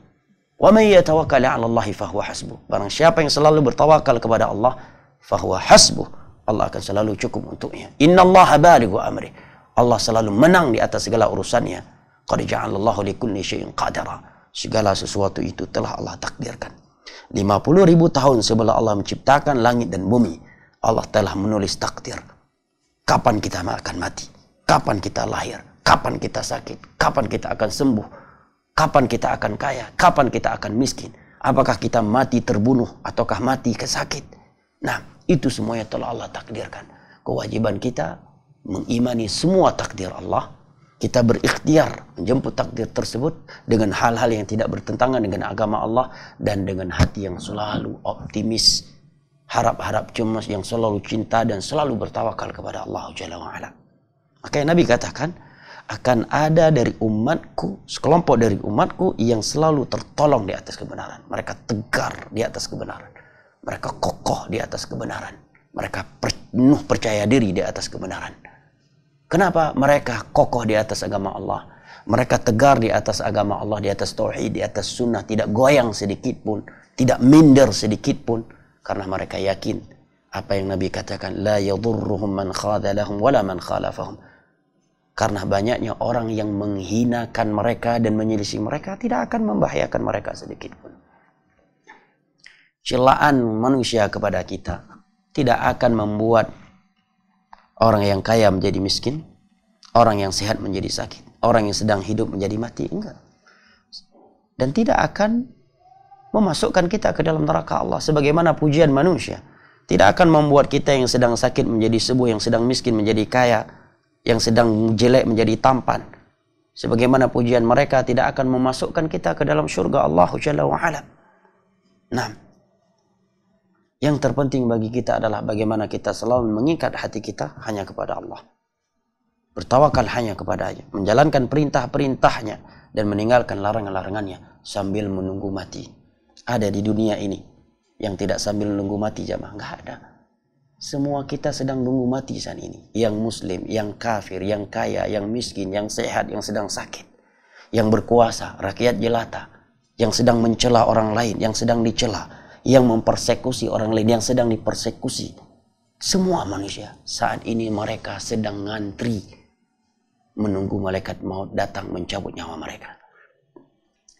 wa may yatawakkal 'ala Allahi fahuwa hasbuh. Barang siapa yang selalu bertawakal kepada Allah, fahuwa hasbuh, Allah akan selalu cukup untuknya. Innallaha balighu amri. Allah selalu menang di atas segala urusannya. Qad ja'alallahu likulli syai'in qadara. Segala sesuatu itu telah Allah takdirkan. 50.000 tahun sebelum Allah menciptakan langit dan bumi, Allah telah menulis takdir. Kapan kita akan mati, kapan kita lahir, kapan kita sakit, kapan kita akan sembuh, kapan kita akan kaya, kapan kita akan miskin, apakah kita mati terbunuh ataukah mati kesakit. Nah, itu semuanya telah Allah takdirkan. Kewajiban kita mengimani semua takdir Allah. Kita berikhtiar menjemput takdir tersebut dengan hal-hal yang tidak bertentangan dengan agama Allah dan dengan hati yang selalu optimis, harap-harap cemas, yang selalu cinta dan selalu bertawakal kepada Allah Jalla wa'ala. Makanya Nabi katakan, akan ada dari umatku, sekelompok dari umatku yang selalu tertolong di atas kebenaran. Mereka tegar di atas kebenaran. Mereka kokoh di atas kebenaran. Mereka penuh percaya diri di atas kebenaran. Kenapa mereka kokoh di atas agama Allah? Mereka tegar di atas agama Allah, di atas tauhid, di atas sunnah, tidak goyang sedikit pun, tidak minder sedikit pun, karena mereka yakin apa yang Nabi katakan, la yadurruhum man khadalahum wala man khalafahum. Karena banyaknya orang yang menghinakan mereka dan menyelisih mereka tidak akan membahayakan mereka sedikit pun. Celaan manusia kepada kita tidak akan membuat orang yang kaya menjadi miskin, orang yang sehat menjadi sakit, orang yang sedang hidup menjadi mati, enggak. Dan tidak akan memasukkan kita ke dalam neraka Allah sebagaimana pujian manusia. Tidak akan membuat kita yang sedang sakit menjadi sembuh, yang sedang miskin menjadi kaya, yang sedang jelek menjadi tampan. Sebagaimana pujian mereka tidak akan memasukkan kita ke dalam syurga Allah Jalla wa'ala. Nah, yang terpenting bagi kita adalah bagaimana kita selalu mengikat hati kita hanya kepada Allah. Bertawakal hanya kepada-Nya, menjalankan perintah-perintahnya dan meninggalkan larangan-larangannya sambil menunggu mati. Ada di dunia ini yang tidak sambil menunggu mati, jamaah? Enggak ada. Semua kita sedang menunggu mati saat ini. Yang muslim, yang kafir, yang kaya, yang miskin, yang sehat, yang sedang sakit, yang berkuasa, rakyat jelata, yang sedang mencela orang lain, yang sedang dicela, yang mempersekusi orang lain, yang sedang dipersekusi. Semua manusia saat ini mereka sedang ngantri menunggu malaikat maut datang mencabut nyawa mereka.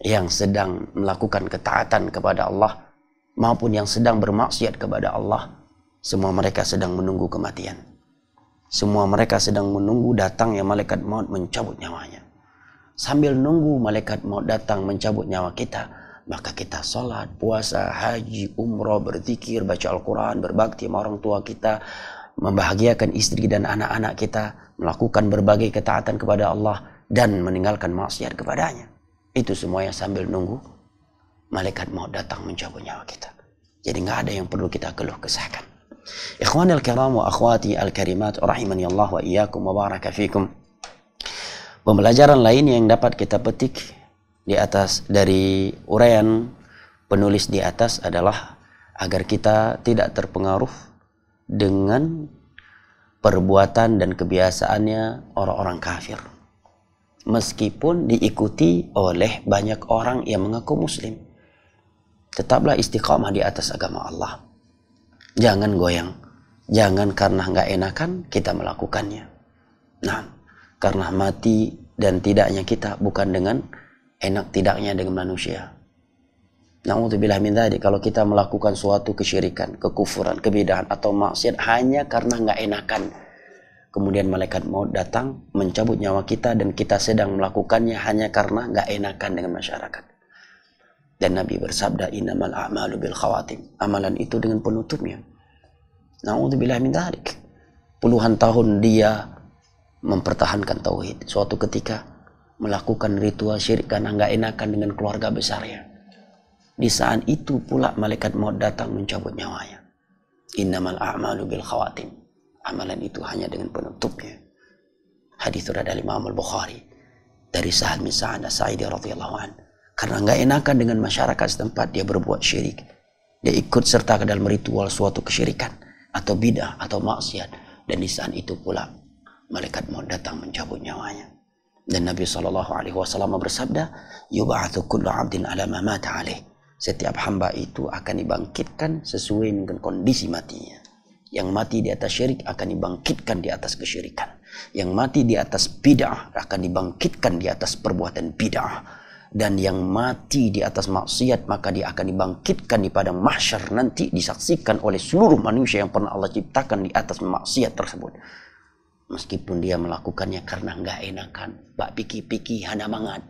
Yang sedang melakukan ketaatan kepada Allah maupun yang sedang bermaksiat kepada Allah, semua mereka sedang menunggu kematian. Semua mereka sedang menunggu datangnya malaikat maut mencabut nyawanya. Sambil nunggu malaikat maut datang mencabut nyawa kita, maka kita sholat, puasa, haji, umrah, berzikir, baca Al-Quran, berbakti sama orang tua kita, membahagiakan istri dan anak-anak kita, melakukan berbagai ketaatan kepada Allah, dan meninggalkan maksiat kepadanya. Itu semuanya sambil nunggu malaikat maut datang mencabut nyawa kita. Jadi nggak ada yang perlu kita keluh kesahkan. Ikhwani al-kiram wa akhwati al-karimat, rahimani Allah wa iyyakum wa baraka fikum. Pembelajaran lain yang dapat kita petik di atas dari uraian penulis di atas adalah agar kita tidak terpengaruh dengan perbuatan dan kebiasaannya orang-orang kafir, meskipun diikuti oleh banyak orang yang mengaku muslim. Tetaplah istiqamah di atas agama Allah. Jangan goyang, jangan karena nggak enakan kita melakukannya. Nah, karena mati dan tidaknya kita bukan dengan enak tidaknya dengan manusia. Na'udzubillah min dzalik, kalau kita melakukan suatu kesyirikan, kekufuran, kebidahan atau maksiat hanya karena nggak enakan, kemudian malaikat maut datang mencabut nyawa kita dan kita sedang melakukannya hanya karena nggak enakan dengan masyarakat. Dan Nabi bersabda, innamal a'malu bil khawatim. Amalan itu dengan penutupnya. Na'udzubillah min dzalik. Puluhan tahun dia mempertahankan tauhid. Suatu ketika melakukan ritual syirik karena nggak enakan dengan keluarga besarnya. Di saat itu pula malaikat maut datang mencabut nyawanya. Innamal a'malu bil khawatim. Amalan itu hanya dengan penutupnya. Hadis riwayat Imam Al-Bukhari dari Sahal bin Sa'ad As-Sa'idi radhiyallahu anhu. Karena nggak enakan dengan masyarakat setempat, dia berbuat syirik. Dia ikut serta ke dalam ritual suatu kesyirikan atau bidah atau maksiat. Dan di saat itu pula malaikat maut datang mencabut nyawanya. Dan Nabi SAW bersabda, yub'atsu kullu 'abdin 'ala ma mata 'alaih. Setiap hamba itu akan dibangkitkan sesuai dengan kondisi matinya. Yang mati di atas syirik akan dibangkitkan di atas kesyirikan. Yang mati di atas bid'ah akan dibangkitkan di atas perbuatan bid'ah. Dan yang mati di atas maksiat maka dia akan dibangkitkan di padang mahsyar nanti, disaksikan oleh seluruh manusia yang pernah Allah ciptakan di atas maksiat tersebut. Meskipun dia melakukannya karena enggak enakan. Bak pikir-pikir hana mangat.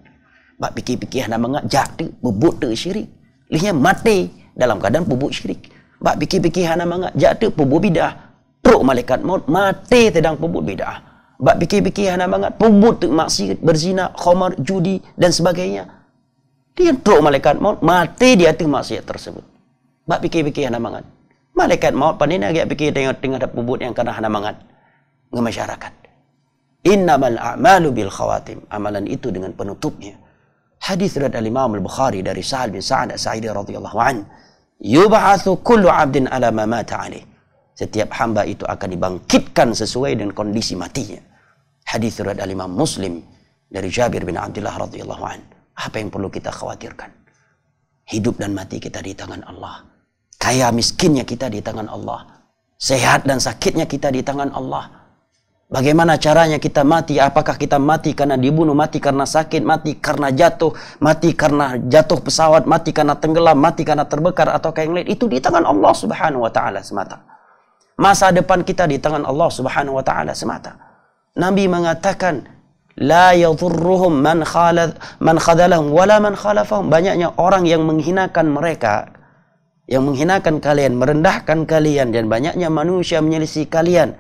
Bak pikir-pikir hana mangat jatuh bubuk tu syirik. Lihatnya mati dalam keadaan bubuk syirik. Bak pikir-pikir hana mangat jatuh bubuk bidah. Teruk malaikat maut mati sedang bubuk bidah. Bak pikir-pikir hana banget pubut maksiat, berzina, khamar, judi dan sebagainya. Dia teruk malaikat maut mati di atas maksiat tersebut. Bak pikir-pikir hana banget. Malaikat maut pandai nak fikir tengah ada pubut yang kena hana banget nge masyarakat. Innamal a'malu bil khawatim. Amalan itu dengan penutupnya. Hadis riwayat Imam Al-Bukhari dari Sa'ad bin Sa'ad As-Sa'idi radhiyallahu an. Yub'atsu kullu 'abdin 'ala ma mata 'alaihi. Setiap hamba itu akan dibangkitkan sesuai dengan kondisi matinya. Hadis riwayat Imam Muslim dari Jabir bin Abdullah radhiyallahu an. Apa yang perlu kita khawatirkan? Hidup dan mati kita di tangan Allah. Kaya miskinnya kita di tangan Allah. Sehat dan sakitnya kita di tangan Allah. Bagaimana caranya kita mati? Apakah kita mati karena dibunuh, mati karena sakit, mati karena jatuh, mati karena jatuh pesawat, mati karena tenggelam, mati karena terbakar atau yang lain? Itu di tangan Allah Subhanahu wa taala semata. Masa depan kita di tangan Allah Subhanahu wa taala semata. Nabi mengatakan, la yadhurruhum man khadalahum wala man khalafahum. Banyaknya orang yang menghinakan mereka, yang menghinakan kalian, merendahkan kalian, dan banyaknya manusia menyelisih kalian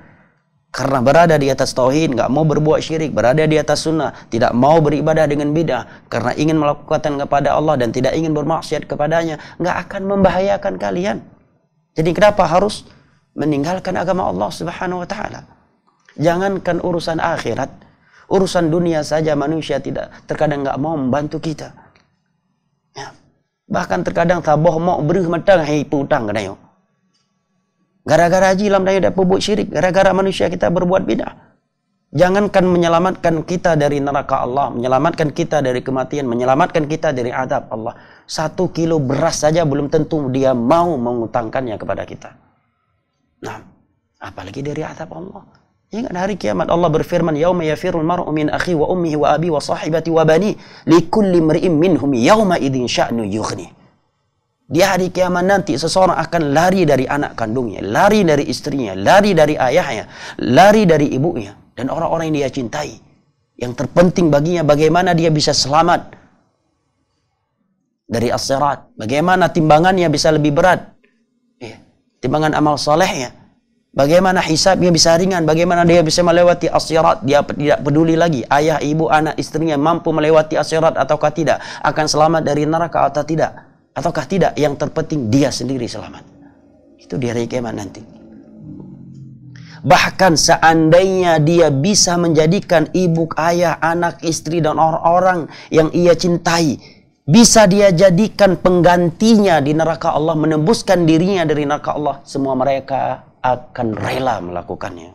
karena berada di atas tauhid, enggak mau berbuat syirik, berada di atas sunnah, tidak mau beribadah dengan bidah karena ingin melakukan kepada Allah dan tidak ingin bermaksiat kepadanya, enggak akan membahayakan kalian. Jadi kenapa harus meninggalkan agama Allah Subhanahu wa taala? Jangankan urusan akhirat, urusan dunia saja manusia terkadang enggak mau membantu kita. Ya. Bahkan terkadang taboh mau berih matang hai putang kadayo. Gara-gara jilam dayo dak pebut syirik, gara-gara manusia kita berbuat bidah. Jangankan menyelamatkan kita dari neraka Allah, menyelamatkan kita dari kematian, menyelamatkan kita dari azab Allah. 1 kilo beras saja belum tentu dia mau mengutangkannya kepada kita. Nah, apalagi dari azab Allah. Ingat hari kiamat Allah berfirman, "Yauma yafirul mar'u min akhi wa ummihi wa abi wa sahibati wa bani, likulli imri'in minhum yauma idzin sya'nu yughni." Di hari kiamat nanti seseorang akan lari dari anak kandungnya, lari dari istrinya, lari dari ayahnya, lari dari ibunya dan orang-orang yang dia cintai. Yang terpenting baginya bagaimana dia bisa selamat dari as-sirat, bagaimana timbangannya bisa lebih berat. Timbangan amal salehnya, bagaimana hisabnya bisa ringan, bagaimana dia bisa melewati as-sirat. Dia tidak peduli lagi ayah, ibu, anak, istrinya mampu melewati as-sirat ataukah tidak, akan selamat dari neraka atau tidak, ataukah tidak. Yang terpenting dia sendiri selamat. Itu di hari kiamat nanti. Bahkan seandainya dia bisa menjadikan ibu, ayah, anak, istri dan orang-orang yang ia cintai, bisa dia jadikan penggantinya di neraka Allah, menembuskan dirinya dari neraka Allah, semua mereka akan rela melakukannya.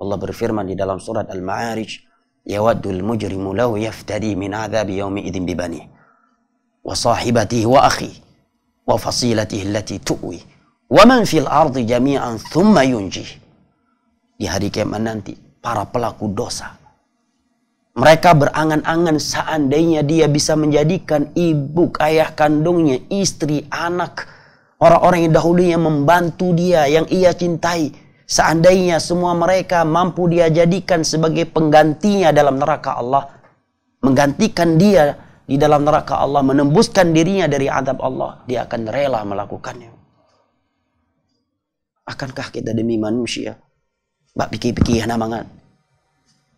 Allah berfirman di dalam surat Al-Ma'arij, "Yawaddul mujrimu law yaftadi min 'adzabi yaumi idzin bi banihi wa sahibatihi wa akhihi wa fasilatihi allati tu'wi wa man fil ardi jami'an thumma yunjih." Di hari kiamat nanti, para pelaku dosa mereka berangan-angan seandainya dia bisa menjadikan ibu, ayah kandungnya, istri, anak, orang-orang yang dahulunya membantu dia, yang ia cintai. Seandainya semua mereka mampu dia jadikan sebagai penggantinya dalam neraka Allah, menggantikan dia di dalam neraka Allah, menembuskan dirinya dari azab Allah, dia akan rela melakukannya. Akankah kita demi manusia bak pikir-pikir namangan?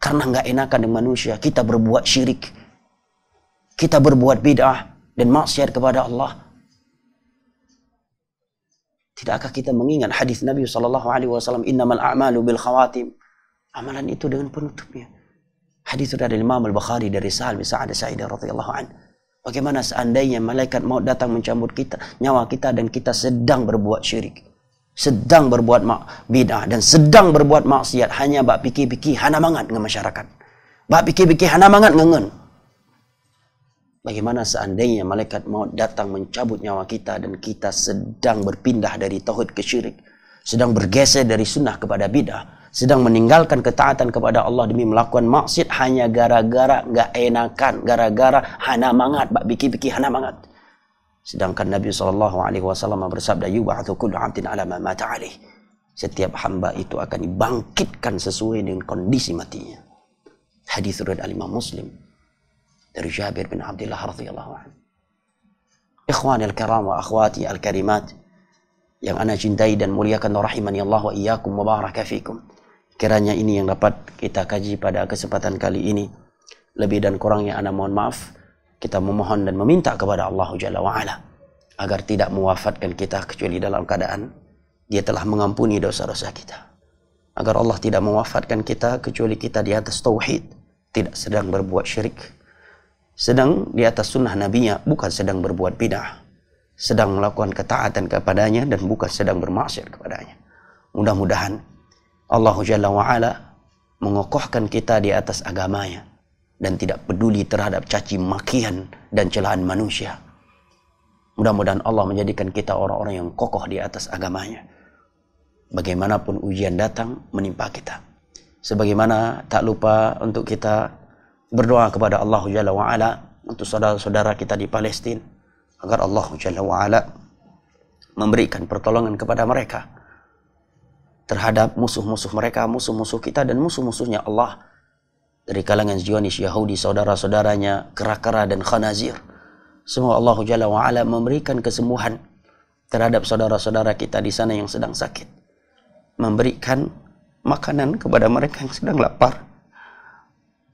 Karena enggak enakan dengan manusia, kita berbuat syirik, kita berbuat bid'ah dan maksiat kepada Allah. Tidakkah kita mengingat hadis Nabi SAW, "Innamal a'malu bil khawatim." Amalan itu dengan penutupnya. Hadis dari Imam Al-Bukhari dari Sa'ad bin Sa'ad As-Sa'idi radhiyallahu anhu. Bagaimana seandainya malaikat maut datang mencabut kita, nyawa kita, dan kita sedang berbuat syirik, sedang berbuat bid'ah dan sedang berbuat maksiat, hanya bak pikir-pikir hana mangat dengan masyarakat, bak pikir-pikir hana mangat ngengen. Bagaimana seandainya malaikat maut datang mencabut nyawa kita dan kita sedang berpindah dari tauhid ke syirik, sedang bergeser dari sunnah kepada bid'ah, sedang meninggalkan ketaatan kepada Allah demi melakukan maksiat hanya gara-gara nggak enakan, gara-gara hana mangat, bak biki-biki hana mangat. Sedangkan Nabi SAW bersabda, yub'atsu kullu 'abdin 'ala ma mata 'alaih. Setiap hamba itu akan dibangkitkan sesuai dengan kondisi matinya. Hadis riwayat Imam Muslim dari Jabir bin Abdullah radhiyallahu anhu. Ikhwani al-kiram wa akhwati al-karimat yang ana cintai dan muliakan rahimani Allah wa iyyakum wa baraka fikum. Kiranya ini yang dapat kita kaji pada kesempatan kali ini. Lebih dan kurangnya ana mohon maaf. Kita memohon dan meminta kepada Allah Jalla wa Ala agar tidak mewafatkan kita kecuali dalam keadaan Dia telah mengampuni dosa-dosa kita. Agar Allah tidak mewafatkan kita kecuali kita di atas tauhid, tidak sedang berbuat syirik, sedang di atas sunnah Nabi-Nya, bukan sedang berbuat bid'ah, sedang melakukan ketaatan kepadanya dan bukan sedang bermaksiat kepadanya. Mudah-mudahan Allah Jalla wa Ala mengokohkan kita di atas agamanya dan tidak peduli terhadap caci makian dan celaan manusia. Mudah-mudahan Allah menjadikan kita orang-orang yang kokoh di atas agamanya. Bagaimanapun ujian datang menimpa kita. Sebagaimana tak lupa untuk kita berdoa kepada Allah Jalla wa'ala untuk saudara-saudara kita di Palestina, agar Allah Jalla wa'ala memberikan pertolongan kepada mereka terhadap musuh-musuh mereka, musuh-musuh kita dan musuh-musuhnya Allah dari kalangan Zionis, Yahudi, saudara-saudaranya, kera-kera dan khanazir. Semoga Allah Jalla wa'ala memberikan kesembuhan terhadap saudara-saudara kita di sana yang sedang sakit, memberikan makanan kepada mereka yang sedang lapar,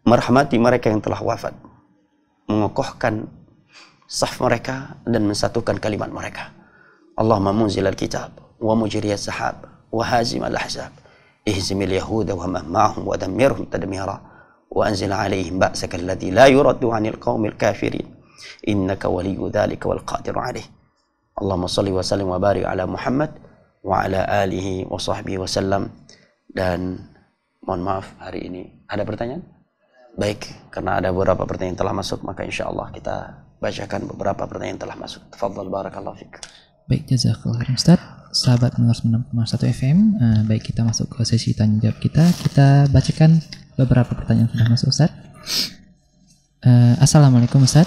merahmati mereka yang telah wafat, mengokohkan saf mereka dan mensatukan kalimat mereka. Allahumma munzilal kitab wa mujriyas sahab wa hazimal ahzab ihzimil yahuda wa ma'ahum wa dammirhum tadmira wa anzil alaihim ba'saka alladhi la yuraddu 'anil qaumil kafirin innaka waliyyu dzalika wal qadiru 'alaih. Allahumma shalli wa sallim wa barik ala Muhammad wa ala alihi wa sahbihi wa sallam. Dan mohon maaf hari ini ada pertanyaan? Baik, karena ada beberapa pertanyaan yang telah masuk, maka insyaallah kita bacakan beberapa pertanyaan yang telah masuk. Tafadhal barakallahu fik. Baik, jazakallah khairan Ustaz. Sahabat 96,1 FM, baik kita masuk ke sesi tanya jawab kita. Kita bacakan beberapa pertanyaan yang sudah masuk Ustaz. Assalamualaikum Ustaz.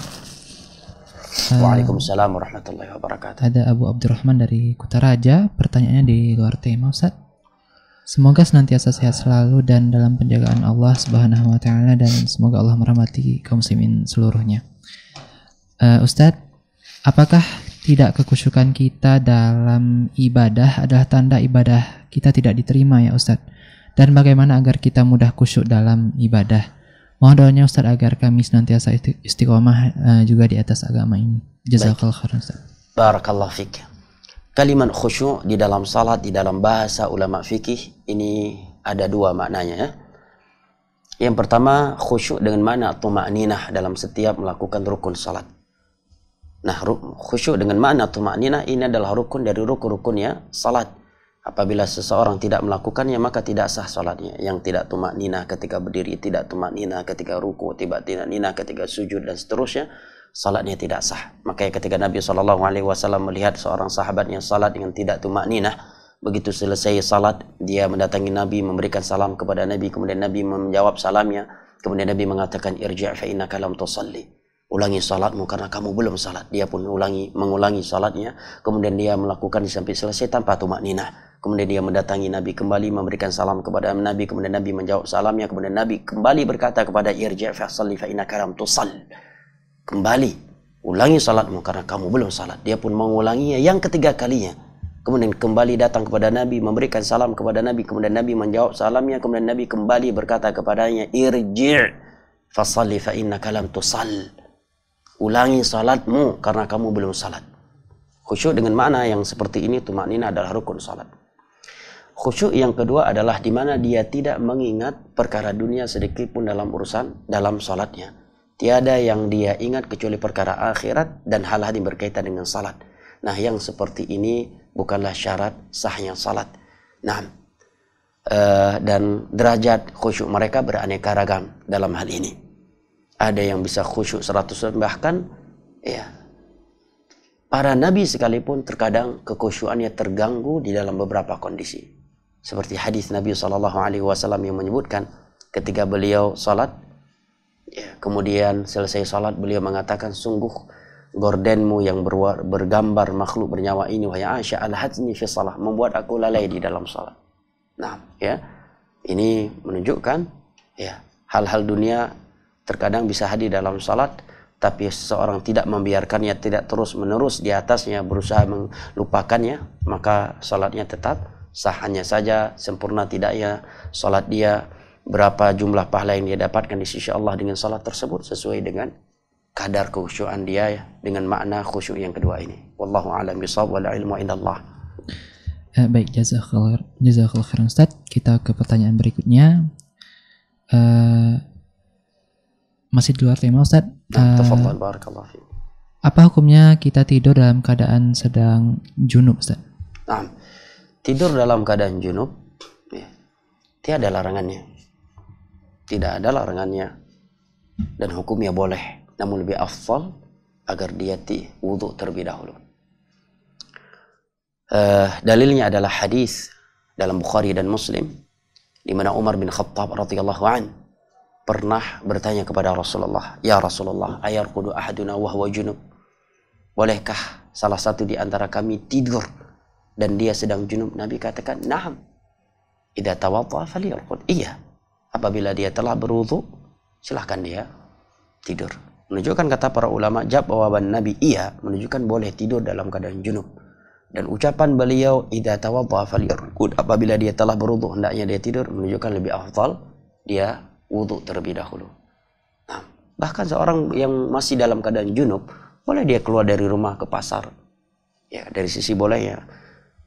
Waalaikumsalam warahmatullahi wabarakatuh. Ada Abu Abdurrahman dari Kutaraja. Pertanyaannya di luar tema Ustaz. Semoga senantiasa sehat selalu dan dalam penjagaan Allah Subhanahu wa taala, dan semoga Allah merahmati kaum muslimin seluruhnya. Ustaz, apakah tidak kekhusyukan kita dalam ibadah adalah tanda ibadah kita tidak diterima ya Ustaz? Dan bagaimana agar kita mudah khusyuk dalam ibadah? Mohon doanya Ustaz agar kami senantiasa istiqomah juga di atas agama ini. Jazakallahu khairan Ustaz. Barakallahu fik. Kalimat khusyuk di dalam salat, di dalam bahasa ulama fikih ini ada dua maknanya ya. Yang pertama, khusyuk dengan makna tuma'ninah dalam setiap melakukan rukun salat. Nah, khusyuk dengan makna tuma'ninah ini adalah rukun dari rukun-rukunnya salat. Apabila seseorang tidak melakukannya maka tidak sah salatnya. Yang tidak tuma'ninah ketika berdiri, tidak tuma'ninah ketika ruku, tidak tuma'ninah ketika sujud dan seterusnya, salatnya tidak sah. Makanya ketika Nabi SAW melihat seorang sahabatnya salat dengan tidak tuma'ninah, begitu selesai salat dia mendatangi Nabi, memberikan salam kepada Nabi, kemudian Nabi menjawab salamnya, kemudian Nabi mengatakan irji' fa innaka lam tusalli, ulangi salatmu karena kamu belum salat. Dia pun mengulangi salatnya, kemudian dia melakukan sampai selesai tanpa tuma'ninah. Kemudian dia mendatangi Nabi kembali, memberikan salam kepada Nabi, kemudian Nabi menjawab salamnya, kemudian Nabi kembali berkata kepada irji' fa salli fa innaka lam tusalli, kembali ulangi salatmu karena kamu belum salat. Dia pun mengulanginya yang ketiga kalinya. Kemudian kembali datang kepada Nabi, memberikan salam kepada Nabi, kemudian Nabi menjawab salamnya, kemudian Nabi kembali berkata kepadanya irji' fa salli fa innaka lam tusall, ulangi salatmu karena kamu belum salat. Khusyuk dengan makna yang seperti ini tuma'ninah adalah rukun salat. Khusyuk yang kedua adalah di mana dia tidak mengingat perkara dunia sedikit pun dalam urusan dalam salatnya. Tiada yang dia ingat kecuali perkara akhirat dan hal-hal yang berkaitan dengan salat. Nah, yang seperti ini bukanlah syarat sahnya salat. Nah, dan derajat khusyuk mereka beraneka ragam dalam hal ini. Ada yang bisa khusyuk 100%, bahkan ya para nabi sekalipun terkadang kekhusyuannya terganggu di dalam beberapa kondisi. Seperti hadis Nabi SAW yang menyebutkan ketika beliau salat, ya, kemudian selesai salat beliau mengatakan, sungguh gordenmu yang bergambar makhluk bernyawa ini, wahai Aisyah, alhatni fi salah, membuat aku lalai di dalam salat. Nah, ya, ini menunjukkan, ya, hal-hal dunia terkadang bisa hadir dalam salat, tapi seseorang tidak membiarkannya, tidak terus-menerus di atasnya, berusaha melupakannya, maka salatnya tetap sah. Hanya saja sempurna tidaknya salat dia, berapa jumlah pahala yang dia dapatkan di sisi Allah dengan salat tersebut sesuai dengan kadar kekhusyuan dia, ya, dengan makna khusyuk yang kedua ini. Wallahu a'lam bishawab, wal ilmu indallah. Baik, jazakallah khairan Ustaz. Kita ke pertanyaan berikutnya. Masih di luar tema Ustaz. Tafadhal, barakallahu fiik. Apa hukumnya kita tidur dalam keadaan sedang junub Ustaz? Nah, tidur dalam keadaan junub, ya, tiada larangannya. Tidak ada larangannya. Dan hukumnya boleh. Namun lebih afdal agar dia wudu terlebih dahulu. Dalilnya adalah hadis dalam Bukhari dan Muslim, di mana Umar bin Khattab radhiyallahu an pernah bertanya kepada Rasulullah, "Ya Rasulullah, ayarqudu ahaduna wa huwa junub?" Bolehkah salah satu di antara kami tidur dan dia sedang junub? Nabi katakan, "Na'am. Idza tawadda falyarqud." Iya. Apabila dia telah berwudu, silahkan dia tidur. Menunjukkan kata para ulama, jawaban Nabi iya menunjukkan boleh tidur dalam keadaan junub. Dan ucapan beliau, idza tawadda falyarqud, apabila dia telah berwudu hendaknya dia tidur, menunjukkan lebih afdal dia wudu terlebih dahulu. Nah, bahkan seorang yang masih dalam keadaan junub, boleh dia keluar dari rumah ke pasar. Ya, dari sisi boleh, ya.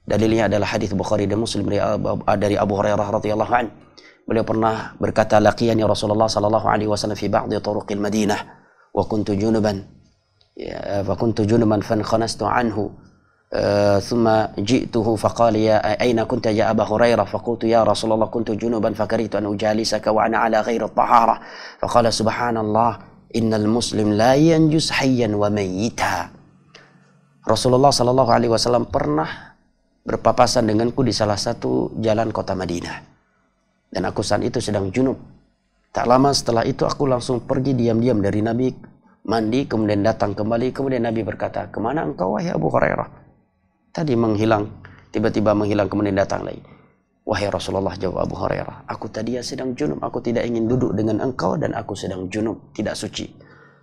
Dalilnya adalah hadis Bukhari dan Muslim dari Abu Hurairah radhiyallahu an. Beliau pernah berkata, laqiyani Rasulullah sallallahu alaihi wasallam fi ba'd turuqil Madinah wa kuntu junuban. Ya, fa kuntu junuban fankhastu anhu. ثم جئته فقال يا أين كنت يا أبا هريرة فقلت يا رسول الله كنت جنبا فكرهت أن أجالسك وأنا على غير الطهارة فقال سبحان الله إن المسلم لا ينجس حيا وميتا. Rasulullah sallallahu alaihi wasallam pernah berpapasan denganku di salah satu jalan kota Madinah, dan aku saat itu sedang junub. Tak lama setelah itu aku langsung pergi diam-diam dari Nabi, mandi, kemudian datang kembali. Kemudian Nabi berkata, "Kemana engkau wahai Abu Hurairah?" Tadi menghilang, tiba-tiba menghilang, kemudian datang lagi. "Wahai Rasulullah," jawab Abu Hurairah, "aku tadi sedang junub, aku tidak ingin duduk dengan engkau dan aku sedang junub, tidak suci."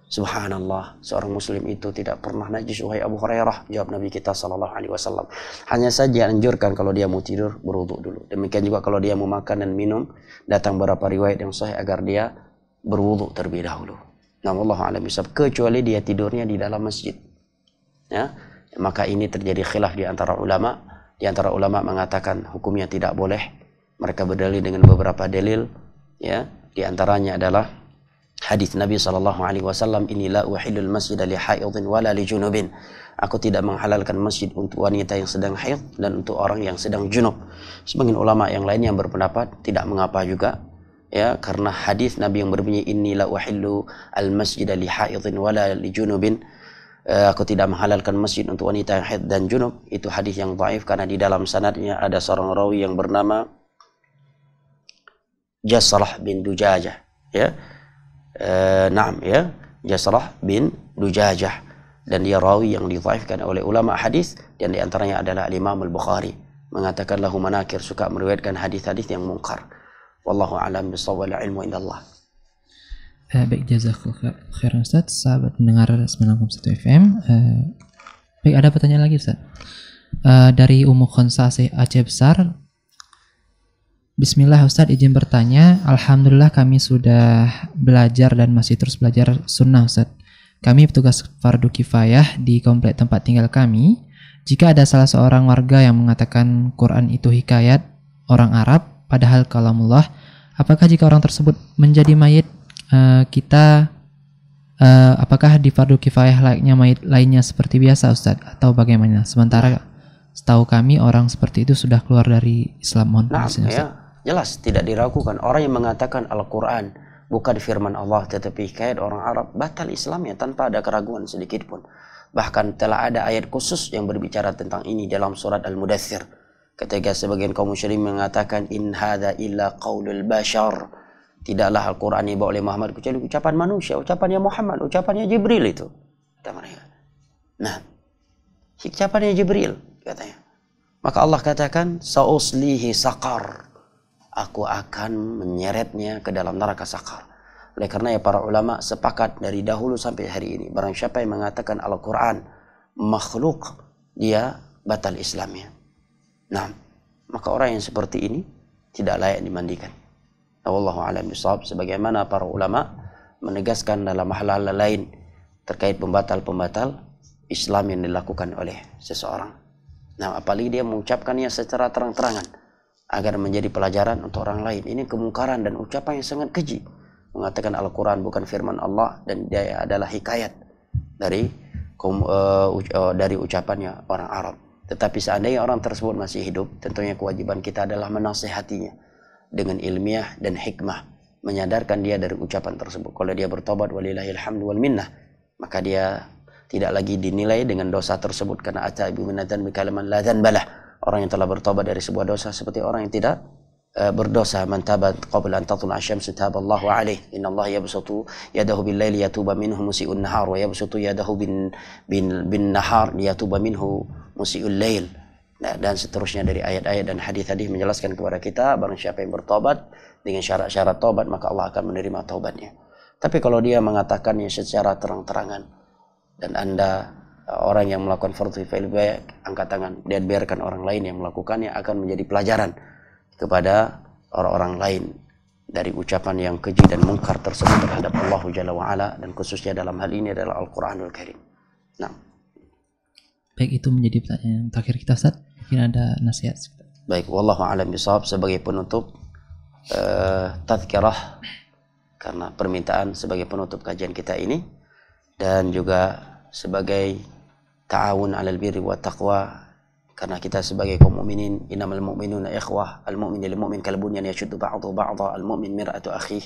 Subhanallah, seorang muslim itu tidak pernah najis wahai Abu Hurairah, jawab Nabi kita sallallahu alaihi wasallam. Hanya saja anjurkan kalau dia mau tidur berwudu dulu. Demikian juga kalau dia mau makan dan minum, datang beberapa riwayat yang sahih agar dia berwudu terlebih dahulu. Nah, wallahu a'lam bishawab, kecuali dia tidurnya di dalam masjid. Ya, maka ini terjadi khilaf di antara ulama. Di antara ulama mengatakan hukumnya tidak boleh. Mereka berdalil dengan beberapa dalil, ya. Di antaranya adalah hadis Nabi sallallahu alaihi wasallam, "Inni la uhillul masjida li haidin wala li junubin." Aku tidak menghalalkan masjid untuk wanita yang sedang haid dan untuk orang yang sedang junub. Sebagian ulama yang lain yang berpendapat tidak mengapa juga, ya, karena hadis Nabi yang berbunyi, "Inni la uhillu al masjida li haidin wala li junubin." Aku tidak menghalalkan masjid untuk wanita yang haid dan junub. Itu hadis yang dhaif karena di dalam sanadnya ada seorang rawi yang bernama Jasrah bin Dujajah, ya. Naam, ya, Jasrah bin Dujajah, dan dia rawi yang didhaifkan oleh ulama hadis, dan di antaranya adalah Imam Al-Bukhari, mengatakan lahu manakir, suka meriwayatkan hadis-hadis yang mungkar. Wallahu a'lam bishawab, wal ilmu indallah. Baik, jazakallah khairan Ustaz, sahabat mendengar 961 FM. Baik, ada pertanyaan lagi Ustaz. Dari Ummu Khonsasih Aceh Besar. Bismillah Ustaz, izin bertanya. Alhamdulillah kami sudah belajar dan masih terus belajar sunnah Ustaz. Kami petugas fardu kifayah di komplek tempat tinggal kami. Jika ada salah seorang warga yang mengatakan Quran itu hikayat orang Arab, padahal kalamullah, apakah jika orang tersebut menjadi mayit, apakah di fardu kifayah layaknya mayit lainnya seperti biasa Ustaz, atau bagaimana? Sementara setahu kami orang seperti itu sudah keluar dari Islam. Nah, ya, jelas tidak diragukan orang yang mengatakan Al-Quran bukan firman Allah tetapi hikayat orang Arab, batal Islamnya tanpa ada keraguan sedikit pun. Bahkan telah ada ayat khusus yang berbicara tentang ini dalam surat Al-Mudaththir, Ketika sebagian kaum musyrikin mengatakan in hadza illa qaulul bashar, tidaklah Al-Quran dibawa oleh Muhammad kecuali ucapan manusia, ucapannya Muhammad, ucapannya Jibril itu, kata mereka. Nah, ucapannya Jibril katanya. Maka Allah katakan sauslihi saqar, aku akan menyeretnya ke dalam neraka sakar. Oleh karena para ulama sepakat dari dahulu sampai hari ini, barang siapa yang mengatakan Al-Quran makhluk, dia batal Islamnya. Nah, maka orang yang seperti ini tidak layak dimandikan. Wallahu a'lam bishawab. Sebagaimana para ulama menegaskan dalam hal-hal lain terkait pembatal-pembatal Islam yang dilakukan oleh seseorang. Nah, apalagi dia mengucapkannya secara terang-terangan agar menjadi pelajaran untuk orang lain. Ini kemungkaran dan ucapan yang sangat keji. Mengatakan Al-Quran bukan firman Allah dan dia adalah hikayat dari ucapannya orang Arab. Tetapi seandainya orang tersebut masih hidup, tentunya kewajiban kita adalah menasihatinya dengan ilmiah dan hikmah, menyadarkan dia dari ucapan tersebut. Kalau dia bertobat, walillahil hamdu wal minnah, maka dia tidak lagi dinilai dengan dosa tersebut, karena ataibu minadzan bikalaman la dzanbalah. Orang yang telah bertobat dari sebuah dosa seperti orang yang tidak berdosa. Man tabat qabla an tatlu'a asy-syamsu taballahu alaih. Innallaha yabsutu yadahu bil-laili yatuba minhu musii'un nahar wa yabsutu yadahu bin nahar liyatuba minhu musii'ul lail. Nah, dan seterusnya dari ayat-ayat dan hadis-hadis menjelaskan kepada kita barang siapa yang bertobat dengan syarat-syarat tobat, maka Allah akan menerima taubatnya. Tapi kalau dia mengatakannya secara terang-terangan dan Anda orang yang melakukan fardhu fa'il baik, angkat tangan dan biarkan orang lain yang melakukannya, akan menjadi pelajaran kepada orang-orang lain dari ucapan yang keji dan mungkar tersebut terhadap Allah Jalla wa'ala, dan khususnya dalam hal ini adalah Al-Quranul Karim. Nah, baik, itu menjadi pertanyaan yang terakhir kita, Ustaz. Mungkin ada nasihat. Baik, wallahu a'lam bishawab. Sebagai penutup tazkirah, karena permintaan sebagai penutup kajian kita ini, dan juga sebagai ta'awun 'alal birri wat taqwa, karena kita sebagai kaum mukminin, innamal mu'minuna ikhwah, al-mu'min lil mu'min kal bunyan yashuddu ba'dhu ba'dha, al-mu'min mir'atu akhih.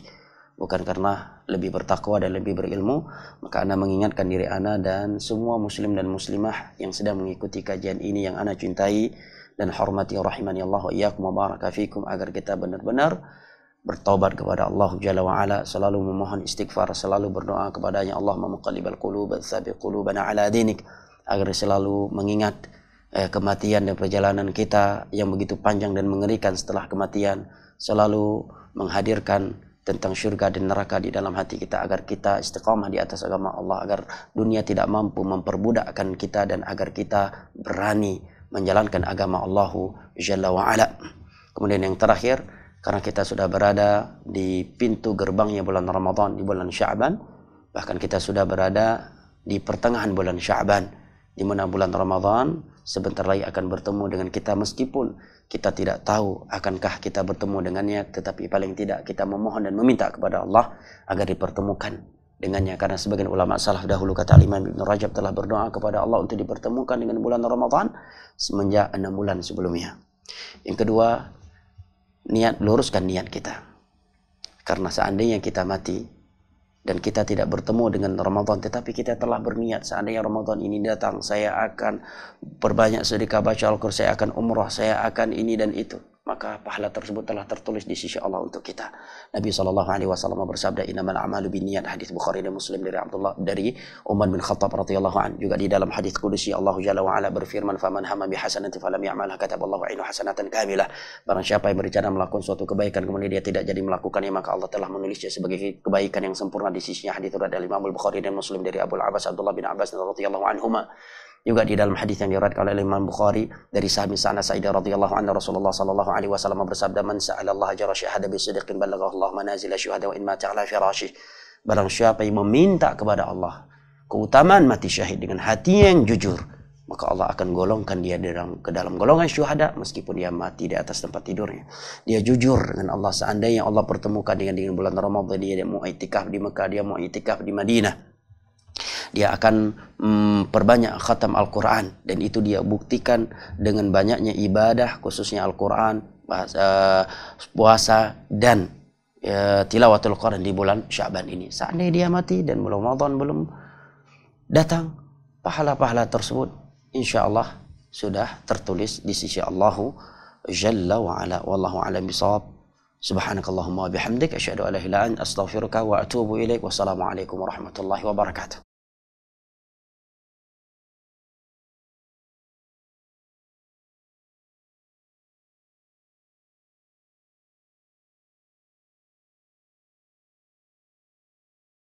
Bukan karena lebih bertakwa dan lebih berilmu, maka ana mengingatkan diri ana dan semua muslim dan muslimah yang sedang mengikuti kajian ini yang ana cintai dan hormati, rahimani Allah wa iyyakum wa baraka fikum, agar kita benar-benar bertobat kepada Allah Jalla wa Ala, selalu memohon istighfar, selalu berdoa kepadanya, Allahumma muqallibal qulub tsabbit qulubana ala dinik, agar selalu mengingat kematian dan perjalanan kita yang begitu panjang dan mengerikan setelah kematian, selalu menghadirkan tentang syurga dan neraka di dalam hati kita, agar kita istiqamah di atas agama Allah, agar dunia tidak mampu memperbudakkan kita, dan agar kita berani menjalankan agama Allah Jalla wa Ala. Kemudian yang terakhir, karena kita sudah berada di pintu gerbangnya bulan Ramadan, di bulan Sya'ban, bahkan kita sudah berada di pertengahan bulan Sya'ban, di mana bulan Ramadan sebentar lagi akan bertemu dengan kita, meskipun kita tidak tahu akankah kita bertemu dengannya, tetapi paling tidak kita memohon dan meminta kepada Allah agar dipertemukan dengannya. Karena sebagian ulama salaf dahulu, kata Imam Ibn Rajab, telah berdoa kepada Allah untuk dipertemukan dengan bulan Ramadan semenjak 6 bulan sebelumnya. Yang kedua, luruskan niat kita. Karena seandainya kita mati dan kita tidak bertemu dengan Ramadan, tetapi kita telah berniat, seandainya Ramadan ini datang, saya akan berbanyak sedekah, baca Al-Quran, saya akan umrah, saya akan ini dan itu, maka pahala tersebut telah tertulis di sisi Allah untuk kita. Nabi SAW bersabda, innamal a'malu binniyat, hadis Bukhari dan Muslim dari Umar bin Khattab radhiyallahu anhu. Juga di dalam hadis qudsi Allah Jalla wa Ala berfirman, faman hamma bihasanati falam ya'malha kataballahu 'inhu hasanatan kamilah. Barang siapa yang berencana melakukan suatu kebaikan kemudian dia tidak jadi melakukannya, maka Allah telah menulisnya sebagai kebaikan yang sempurna di sisinya. Hadis itu dari Imam Bukhari dan Muslim dari Abu Abbas Abdullah bin Abbas radhiyallahu anhuma. Juga di dalam hadis yang diriwayatkan oleh Imam Bukhari dari sahabat Sa'ad Sa'idah radhiyallahu anhu, Rasulullah sallallahu alaihi wasallam bersabda, man sa'ala Allah ajra syahada bi sidqin balaghahu Allah manazil syuhada wa in mata ala firasyih. Barang siapa yang meminta kepada Allah keutamaan mati syahid dengan hati yang jujur, maka Allah akan golongkan dia ke dalam golongan syuhada meskipun dia mati di atas tempat tidurnya. Dia jujur dengan Allah. Seandainya Allah pertemukan dengan bulan Ramadan, dia mau iktikaf di Mekah, dia mau iktikaf di Madinah, dia akan perbanyak khatam Al-Quran, dan itu dia buktikan dengan banyaknya ibadah, khususnya Al-Quran, puasa dan tilawatul Quran di bulan Sya'ban ini. Seandainya dia mati dan Ramadan belum datang, pahala-pahala tersebut insya Allah sudah tertulis di sisi Allah jalla wa ala. Wallahu a'lam bishawab. Subhanakallahumma wa bihamdik asyhadu an la ilaha illa anta astaghfiruka wa atubu ilaik. Wassalamualaikum warahmatullahi wabarakatuh.